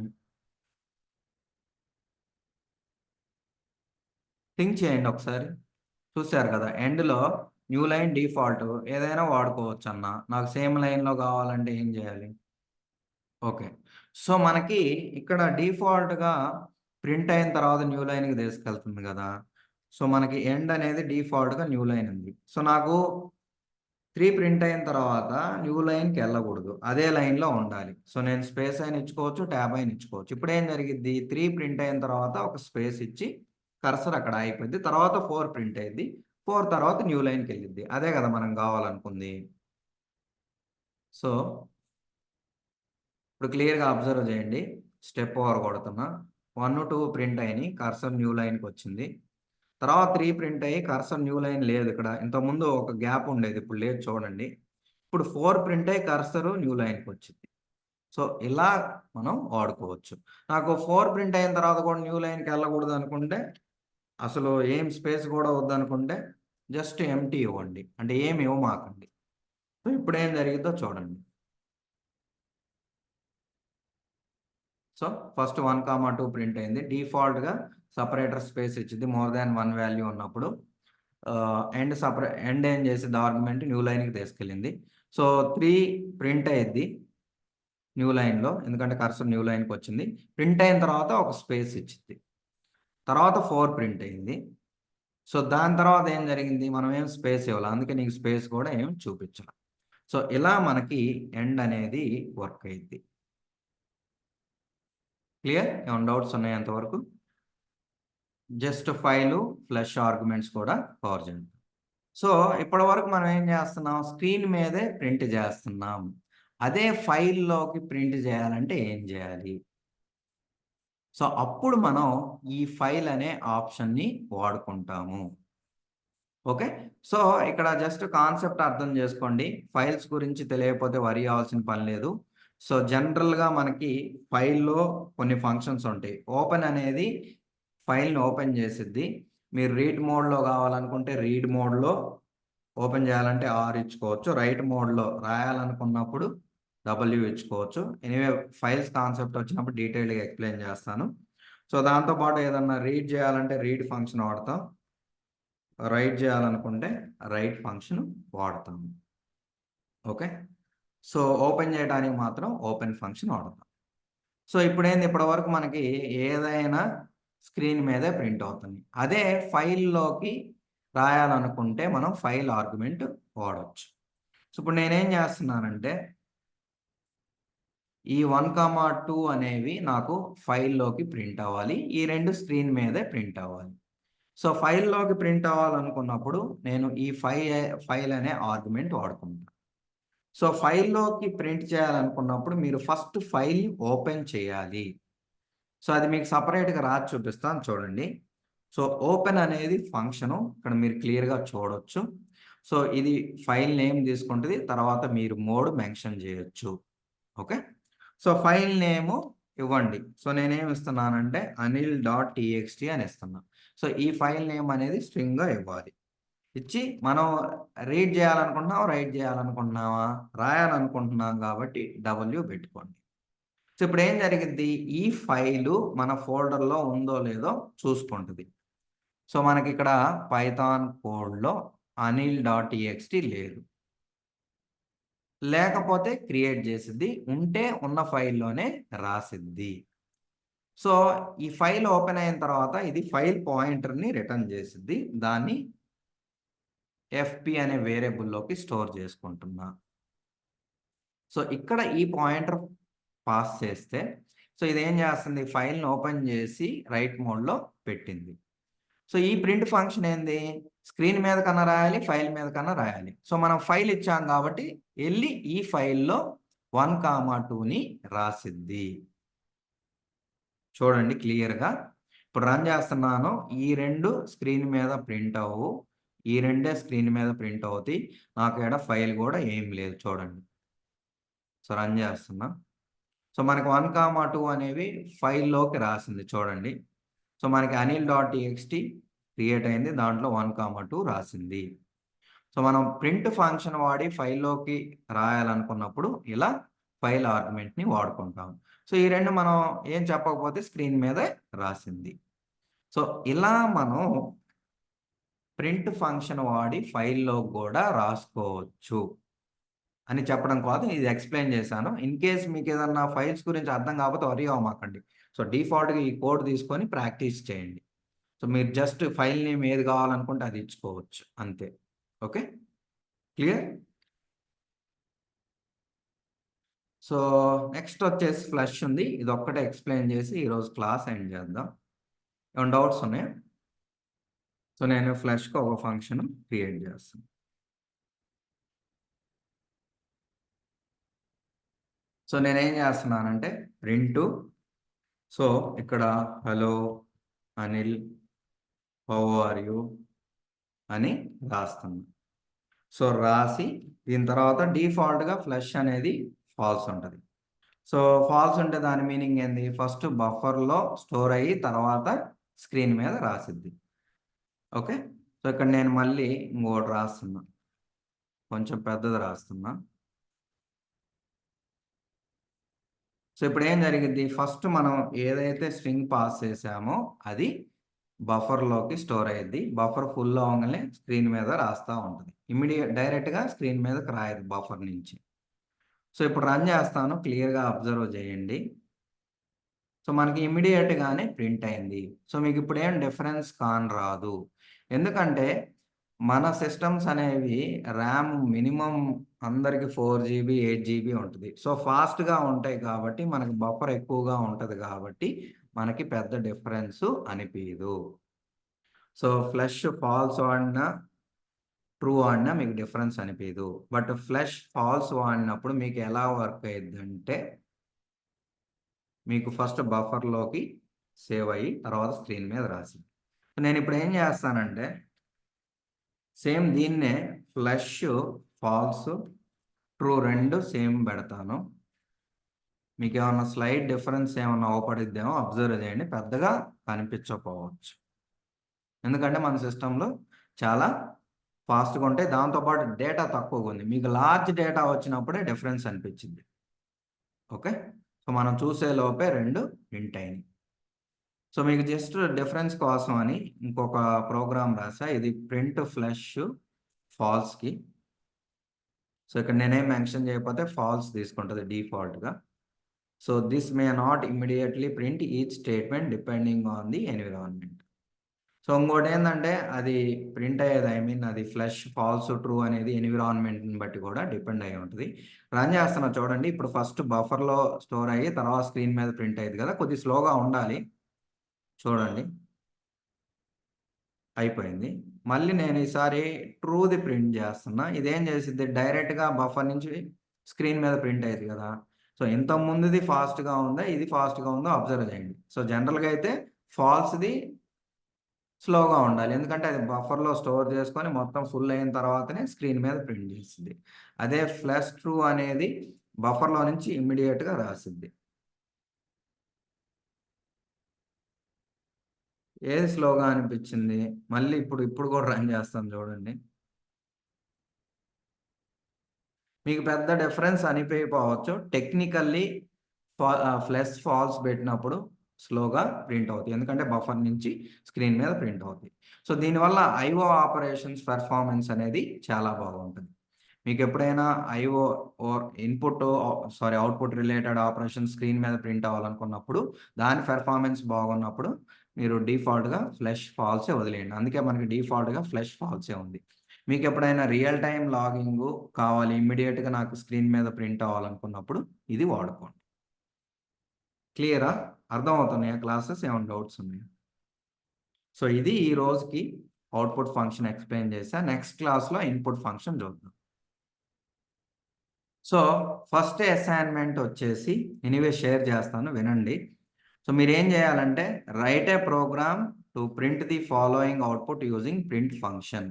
థింక్ చేయండి ఒకసారి. చూసారు కదా! ఎండ్‌లో న్యూ లైన్ డిఫాల్ట్ ఏదైనా వాడుకోవచ్చన్నా. నాకు సేమ్ లైన్‌లో కావాలంటే ఏం చేయాలి? ఓకే. సో, మనకి ఇక్కడ డిఫాల్ట్‌గా ప్రింట్ అయిన తర్వాత న్యూ లైన్‌కి తీసుకెళ్తుంది గదా! సో, మనకి ఎండ్ అనేది డిఫాల్ట్‌గా న్యూ లైన్ ఉంది. సో, నాకు 3 ప్రింట్ అయిన తర్వాత న్యూ లైన్‌కెళ్ళకూడదు. అదే లైన్‌లో ఉండాలి. సో, నేను స్పేస్ అయిన ఇచ్చుకోవచ్చు, ట్యాబ్ అయిన ఇచ్చుకోవచ్చు. ఇప్పుడేం జరిగిద్ది? 3 ప్రింట్ అయిన తర్వాత ఒక స్పేస్ ఇచ్చి కర్సర్ అక్కడ ఆగిపోద్ది. తర్వాత 4 ప్రింట్ అయ్యిద్ది. 4 తర్వాత న్యూ లైన్‌కెళ్ళిద్ది. అదే గదా మనం గావాలనుకుంది. సో ఇప్పుడు క్లియర్‌గా అబ్జర్వ్ చేయండి. స్టెప్ ఓవర్ కొడుతున్నా. 1, 2 ప్రింట్ అయినియి. కర్సర్ న్యూ లైన్‌కొచ్చింది. తర్వాత 3 ప్రింట్ అయ్యి కర్సర్ న్యూ లైన్ లేదు ఇక్కడ. ఇంతకుముందు ఒక గ్యాప్ ఉండేది. ఇప్పుడు లేదు చూడండి. ఇప్పుడు 4 ప్రింట్ అయ్యి కర్సర్ న్యూ లైన్‌కొచ్చింది. సో, ఇలా మనం వాడుకోవచ్చు. నాకు 4 ప్రింట్ అయిన తర్వాత కూడా న్యూ లైన్‌కెళ్ళకూడదు అనుకుంటే, అసలు ఏం స్పేస్ కూడా వద్దనుకుంటే, జస్ట్ ఎంప్టీ ఇవ్వండి. అంటే ఏమి ఇవ్వమాకండి. సో, ఇప్పుడేం జరిగిద్దో చూడండి. సో, ఫస్ట్ 1, 2 ప్రింట్ అయింది. డిఫాల్ట్‌గా సెపరేటర్ స్పేస్ ఇచ్చిద్ది. మోర్ థాన్ 1 వాల్యూ ఉన్నప్పుడు. ఎండ్ ఏం చేసిద్ది ఆర్గ్యుమెంట్ న్యూ లైన్‌కి తీసుకెళ్ళింది. సో, 3 ప్రింట్ అయ్యిద్ది న్యూ లైన్‌లో. ఎందుకంటే కర్సర్ న్యూ లైన్‌కొచ్చింది. ప్రింట్ అయిన తర్వాత ఒక స్పేస్ ఇచ్చిద్ది. తర్వాత 4 ప్రింట్ అయింది. సో, దాని తర్వాత ఏం జరిగింది? మనం ఏం స్పేస్ ఇవ్వల. అందుకే నీకు స్పేస్ కూడా ఏం చూపించల. సో, ఇలా మనకి ఎండ్ అనేది వర్క్ అయ్యిద్ది. క్లియర్? ఏమన్నా డౌట్స్ ఉన్నాయా అంతవరకు? జస్ట్ ఫైలు, ఫ్లష్ ఆర్గ్యుమెంట్స్ కూడా కవర్ చేద్దాం. సో, ఇప్పటివరకు మనం ఏం చేస్తున్నాం? స్క్రీన్ మీదే ప్రింట్ చేస్తున్నాం. అదే ఫైల్‌లోకి ప్రింట్ చేయాలంటే ఏం చేయాలి? సో, అప్పుడు మనం ఈ ఫైల్ అనే ఆప్షన్‌ని వాడుకుంటాము. ఓకే. సో, ఇక్కడ జస్ట్ కాన్సెప్ట్ అర్థం చేసుకోండి. ఫైల్స్ గురించి తెలియకపోతే వరీ అవ్వాల్సిన పని లేదు. సో, జనరల్‌గా మనకి ఫైల్‌లో కొన్ని ఫంక్షన్స్ ఉంటాయి. ఓపెన్ అనేది ఫైల్‌ని ఓపెన్ చేసిద్ది. మీరు రీడ్ మోడ్‌లో కావాలనుకుంటే రీడ్ మోడ్‌లో ఓపెన్ చేయాలంటే ఆర్ ఇచ్చుకోవచ్చు. రైట్ మోడ్‌లో రాయాలనుకున్నప్పుడు డబ్ల్యూ ఇచ్చుకోవచ్చు. ఎనీవే ఫైల్స్ కాన్సెప్ట్ వచ్చినప్పుడు డీటెయిల్డ్‌గా ఎక్స్‌ప్లెయిన్ చేస్తాను. సో, దాంతో పాటు ఏదన్నా రీడ్ చేయాలంటే రీడ్ ఫంక్షన్ వాడతాం. రైట్ చేయాలనుకుంటే రైట్ ఫంక్షన్ వాడతాము. ఓకే. సో, ఓపెన్ చేయడానికి మాత్రం ఓపెన్ ఫంక్షన్ వాడతాం. సో ఇప్పుడేంది ఇప్పటివరకు మనకి ఏదైనా స్క్రీన్ మీదే ప్రింట్ అవుతుంది. అదే ఫైల్‌లోకి రాయాలనుకుంటే మనం ఫైల్ ఆర్గ్యుమెంట్ వాడొచ్చు. సో ఇప్పుడు నేనేం చేస్తున్నానంటే ఈ 1, 2 అనేవి నాకు ఫైల్‌లోకి ప్రింట్ అవ్వాలి. ఈ 2 స్క్రీన్ మీదే ప్రింట్ అవ్వాలి. సో ఫైల్‌లోకి ప్రింట్ అవ్వాలనుకున్నప్పుడు నేను ఈ ఫైల్ అనే ఆర్గ్యుమెంట్ వాడుకుంటా. సో ఫైల్‌లోకి ప్రింట్ చేయాలనుకున్నప్పుడు మీరు ఫస్ట్ ఫైల్ ఓపెన్ చేయాలి. సో అది మీకు సెపరేట్‌గా రాసి చూపిస్తాను చూడండి. సో ఓపెన్ అనేది ఫంక్షను. ఇక్కడ మీరు క్లియర్‌గా చూడొచ్చు. సో ఇది ఫైల్ నేమ్ తీసుకుంటది. తర్వాత మీరు మోడ్ మెన్షన్ చేయొచ్చు. ఓకే. సో ఫైల్ నేము ఇవ్వండి. సో నేనేమి ఇస్తున్నానంటే anil.txt అని ఇస్తున్నా. సో ఈ ఫైల్ నేమ్ అనేది స్ట్రింగ్‌గా ఇవ్వాలి. ఇచ్చి మనం రీడ్ చేయాలనుకుంటున్నామా? రైట్ చేయాలనుకుంటున్నామా? రాయాలనుకుంటున్నాం కాబట్టి డబ్ల్యూ పెట్టుకోండి. సో ఇప్పుడేం జరిగిద్ది? ఈ ఫైలు మన ఫోల్డర్‌లో ఉందో లేదో చూసుకుంటది. సో మనకిక్కడ పైథాన్ కోడ్‌లో anil.txt లేదు. లేకపోతే క్రియేట్ చేసిద్ది. ఉంటే ఉన్న ఫైల్‌లోనే రాసిద్ది. సో ఈ ఫైల్ ఓపెన్ అయిన తర్వాత ఇది ఫైల్ పాయింటర్‌ని రిటర్న్ చేసిద్ది. దాన్ని ఎఫ్‌పి అనే వేరియబుల్‌లోకి స్టోర్ చేసుకుంటున్నా. సో ఇక్కడ ఈ పాయింటర్ పాస్ చేస్తే సో ఇదేం చేస్తుంది? ఫైల్‌ని ఓపెన్ చేసి రైట్ మోడ్‌లో పెట్టింది. సో ఈ ప్రింట్ ఫంక్షన్ ఏంది? స్క్రీన్ మీద కన్నా రాయాలి, ఫైల్ మీద కన్నా రాయాలి. సో మనం ఫైల్ ఇచ్చాం కాబట్టి ఎళ్లి ఈ ఫైల్‌లో 1, 2ని రాసిద్ది. చూడండి క్లియర్‌గా. ఇప్పుడు రన్ చేస్తున్నాను. ఈ 2 స్క్రీన్ మీద ప్రింట్ అవ్వవు. ఈ రెండే స్క్రీన్ మీద ప్రింట్ అవుతాయి. నాకు ఈడ ఫైల్ గూడా ఏం లేదు చూడండి. సో రన్ చేస్తున్నా. సో మనకి 1, 2 అనేవి ఫైల్‌లోకి రాసింది చూడండి. సో మనకి anil.txt క్రియేట్ అయింది. దాంట్లో 1, 2 రాసింది. సో మనం ప్రింట్ ఫంక్షన్ వాడి ఫైల్‌లోకి రాయాలనుకున్నప్పుడు ఇలా ఫైల్ ఆర్గ్యుమెంట్‌ని వాడుకుంటాం. సో ఈ 2 మనం ఏం చెప్పకపోతే స్క్రీన్ మీదే రాసింది. సో ఇలా మనం ప్రింట్ ఫంక్షన్ వాడి ఫైల్‌లో గూడా రాసుకోవచ్చు అని చెప్పడం కోసం ఇది ఎక్స్‌ప్లెయిన్ చేశాను. ఇన్ కేస్ మీకేదన్నా ఫైల్స్ గురించి అర్థం కాకపోతే వరీ అవ్వమాకండి. సో డిఫాల్ట్‌గా ఈ కోడ్ తీసుకొని ప్రాక్టీస్ చేయండి. సో మీరు జస్ట్ ఫైల్ నేమ్ ఏది కావాలనుకుంటే అది ఇచ్చుకోవచ్చు అంతే. ఓకే. క్లియర్? సో నెక్స్ట్ వచ్చేసి ఫ్లష్ ఉంది. ఇదొక్కటే ఎక్స్‌ప్లెయిన్ చేసి ఈరోజు క్లాస్ ఎండ్ చేద్దాం. ఏమైనా డౌట్స్ ఉన్నాయా? సో నేను ఫ్లష్‌కి ఒక ఫంక్షన్ క్రియేట్ చేస్తాను. సో నేనేం చేస్తున్నానంటే ప్రింటు సో ఇక్కడ hello Anil how are you అని రాస్తున్నా. సో రాసి దీని తర్వాత డిఫాల్ట్‌గా ఫ్లష్ అనేది ఫాల్స్ ఉంటది. సో ఫాల్స్ ఉంటే దాని మీనింగ్ ఏంది? ఫస్ట్ బఫర్‌లో స్టోర్ అయ్యి తర్వాత స్క్రీన్ మీద రాసిద్ది. ఓకే. సో ఇక్కడ నేను మళ్ళీ ఇంకోటి రాస్తున్నా. కొంచెం పెద్దది రాస్తున్నా. సో ఇప్పుడేం జరిగిద్ది? ఫస్ట్ మనం ఏదైతే స్ట్రింగ్ పాస్ చేసామో అది బఫర్‌లోకి స్టోర్ అయ్యిద్ది. బఫర్ ఫుల్ అవ్వంగానే స్క్రీన్ మీద రాస్తా ఉంటది. డైరెక్ట్‌గా స్క్రీన్ మీదకి రాయదు బఫర్ నుంచి. సో ఇప్పుడు రన్ చేస్తాను. క్లియర్‌గా అబ్జర్వ్ చేయండి. సో మనకి ఇమ్మీడియేట్‌గానే ప్రింట్ అయింది. సో మీకిప్పుడేం డిఫరెన్స్ కానరాదు. ఎందుకంటే మన సిస్టమ్స్ అనేవి ర్యామ్ మినిమమ్ అందరికి 4 జీబీ, 8 జీబీ ఉంటది. సో ఫాస్ట్‌గా ఉంటాయి కాబట్టి మనకు బఫర్ ఎక్కువగా ఉంటది కాబట్టి మనకి పెద్ద డిఫరెన్సు అనిపియదు. సో ఫ్లష్ ఫాల్స్ వాడినా, ట్రూ వాడినా మీకు డిఫరెన్స్ అనిపియదు. బట్ ఫ్లష్ ఫాల్స్ వాడినప్పుడు మీకు ఎలా వర్క్ అయ్యిద్దంటే మీకు ఫస్ట్ బఫర్‌లోకి సేవ్ అయ్యి, తర్వాత స్క్రీన్ మీద రాసిద్ది. నేనిప్పుడు ఏం చేస్తానంటే, సేమ్ దీన్నే ఫ్లష్, ఫాల్స్, ట్రూ 2 సేమ్ పెడతాను. మీకేమన్నా స్లైట్ డిఫరెన్స్ ఏమన్నా అవుపడిద్దేమో అబ్జర్వ్ చేయండి. పెద్దగా కనిపించకపోవచ్చు. ఎందుకంటే మన సిస్టమ్‌లో చాలా ఫాస్ట్‌గా ఉంటాయి. దాంతో పాటు డేటా తక్కువగుంది. మీకు లార్జ్ డేటా వచ్చినప్పుడే డిఫరెన్స్ అనిపించిద్ది. ఓకే. సో మనం చూసే లోపే 2 ప్రింట్ అయినాయి. సో మీకు జస్ట్ డిఫరెన్స్ కోసం అని ఇంకొక ప్రోగ్రామ్ రాసా. ఇది ప్రింట్ ఫ్లష్ ఫాల్స్‌కి. సో ఇక్కడ నేనేం మెన్షన్ చేయకపోతే ఫాల్స్ తీసుకుంటది డిఫాల్ట్‌గా. So this may not immediately print each statement depending on the environment. So ఇంకోటి ఏంటంటే అది ప్రింట్ అయ్యేది అది ఫ్లష్ ఫాల్స్ ట్రూ అనేది ఎన్విరాన్మెంట్ని బట్టి కూడా డిపెండ్ అయ్యి ఉంటుంది. రన్ చేస్తున్నా చూడండి. ఇప్పుడు ఫస్ట్ బఫర్లో స్టోర్ అయ్యి తర్వాత స్క్రీన్ మీద ప్రింట్ అయ్యేది కదా, కొద్దిగా స్లోగా ఉండాలి. చూడండి అయిపోయింది. మళ్ళీ నేను ఈసారి ట్రూది ప్రింట్ చేస్తున్నా. ఇదేం చేసిద్ది, డైరెక్ట్‌గా బఫర్ నుంచి స్క్రీన్ మీద ప్రింట్ అయ్యేది కదా. సో ఇంతకు ముందుది ఫాస్ట్‌గా ఉందా, ఇది ఫాస్ట్‌గా ఉందో అబ్జర్వ్ చేయండి. సో జనరల్‌గా అయితే ఫాల్స్‌ది స్లోగా ఉండాలి. ఎందుకంటే అది బఫర్‌లో స్టోర్ చేసుకొని మొత్తం ఫుల్ అయిన తర్వాతనే స్క్రీన్ మీద ప్రింట్ చేసిద్ది. అదే ఫ్లష్ ట్రూ అనేది బఫర్‌లో నుంచి ఇమ్మీడియేట్‌గా రాసిద్ది. ఏది స్లోగా అనిపించింది? మళ్ళీ ఇప్పుడు కూడా రన్ చేస్తాను చూడండి. మీకు పెద్ద డిఫరెన్స్ అనిపియకపోవచ్చు. టెక్నికల్లీ ఫ్లష్ ఫాల్స్ పెట్టినప్పుడు స్లోగా ప్రింట్ అవుతాయి. ఎందుకంటే బఫర్ నుంచి స్క్రీన్ మీద ప్రింట్ అవుతాయి. సో దీనివల్ల ఐఓ ఆపరేషన్స్ పెర్ఫార్మన్స్ అనేది చాలా బాగుంటుంది. మీకెప్పుడైనా IO or output related operation screen మీద ప్రింట్ అవ్వాలనుకున్నప్పుడు, దాని పెర్ఫార్మన్స్ బాగున్నప్పుడు మీరు డిఫాల్ట్‌గా ఫ్లష్ ఫాల్సే వదిలేయండి. అందుకే మనకి డిఫాల్ట్‌గా ఫ్లష్ ఫాల్సే ఉంది. మీకెప్పుడైనా రియల్ టైమ్ లాగింగు కావాలి, ఇమ్మీడియేట్‌గా నాకు స్క్రీన్ మీద ప్రింట్ అవ్వాలనుకున్నప్పుడు ఇది వాడుకోండి. క్లియరా? అర్థమవుతున్నాయా క్లాసెస్? ఏమైనా డౌట్స్ ఉన్నాయా? సో ఇది ఈ రోజుకి అవుట్‌పుట్ ఫంక్షన్ ఎక్స్‌ప్లెయిన్ చేశా. నెక్స్ట్ క్లాస్‌లో ఇన్‌పుట్ ఫంక్షన్ చూద్దాం. సో, ఫస్ట్ అసైన్‌మెంట్ వచ్చేసి ఎనీవే షేర్ చేస్తాను వినండి. సో, మీరేం చేయాలంటే write a program to print the following output using print function.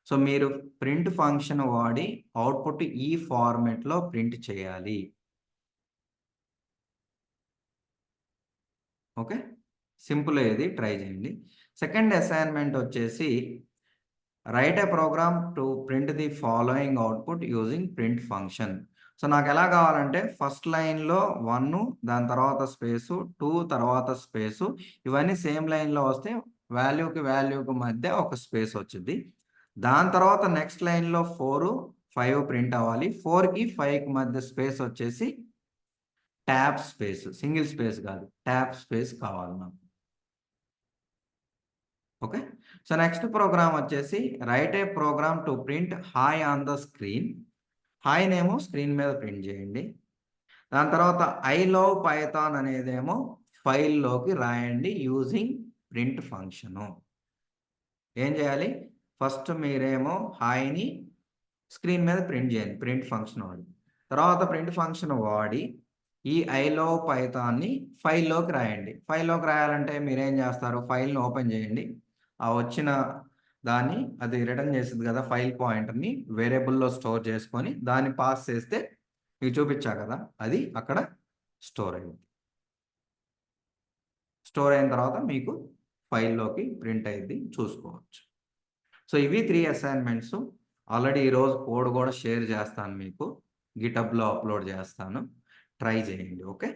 So, మీరు ప్రింట్ ఫంక్షన్ వాడి అవుట్‌పుట్ ఈ ఫార్మాట్‌లో ప్రింట్ చేయాలి. ఓకే. సింపులే ఇది ట్రై చేయండి. సెకండ్ అసైన్‌మెంట్ వచ్చేసి write a program to print the following output using print function. So, నాకెలా కావాలంటే ఫస్ట్ లైన్‌లో 1 దాని తర్వాత స్పేసు, 2 తర్వాత స్పేసు ఇవన్నీ సేమ్ లైన్‌లో వస్తే వాల్యూకి మధ్య ఒక స్పేస్ వచ్చిద్ది. దాని తర్వాత నెక్స్ట్ లైన్‌లో 4, 5 ప్రింట్ అవ్వాలి. 4కి 5కి మధ్య స్పేస్ వచ్చేసి ట్యాబ్ స్పేస్. సింగిల్ స్పేస్ కాదు. ట్యాబ్ స్పేస్ కావాలి నాకు. ఓకే. సో, నెక్స్ట్ ప్రోగ్రామ్ వచ్చేసి write a program to print hi on the screen. హాయ్‌నేమో స్క్రీన్ మీద ప్రింట్ చేయండి. దాని తర్వాత ఐ లవ్ పైథాన్ అనేదేమో ఫైల్‌లోకి రాయండి యూజింగ్ ప్రింట్ ఫంక్షను. ఏం చేయాలి? ఫస్ట్ మీరేమో హాయ్‌ని స్క్రీన్ మీద ప్రింట్ చేయండి. ప్రింట్ ఫంక్షన్ వాడి. తర్వాత ప్రింట్ ఫంక్షన్ వాడి ఈ ఐ లవ్ పైథాన్‌ని ఫైల్‌లోకి రాయండి. ఫైల్‌లోకి రాయాలంటే మీరేం చేస్తారు? ఫైల్‌ని ఓపెన్ చేయండి. ఆ వచ్చిన దాన్ని అది రిటర్న్ చేసిద్ది కదా! ఫైల్ పాయింటర్‌ని వేరియబుల్‌లో స్టోర్ చేసుకొని దాన్ని పాస్ చేస్తే మీకు చూపిచ్చా కదా! అది అక్కడ స్టోర్ అయ్యిద్ది. స్టోర్ అయిన తర్వాత మీకు ఫైల్‌లోకి ప్రింట్ అయ్యిద్ది చూసుకోవచ్చు. సో, ఇవి 3 అసైన్‌మెంట్సు. ఆల్రెడీ ఈరోజు కోడ్ గూడా షేర్ చేస్తాను మీకు. గిటబ్‌లో అప్‌లోడ్ చేస్తాను. ట్రై చేయండి. ఓకే.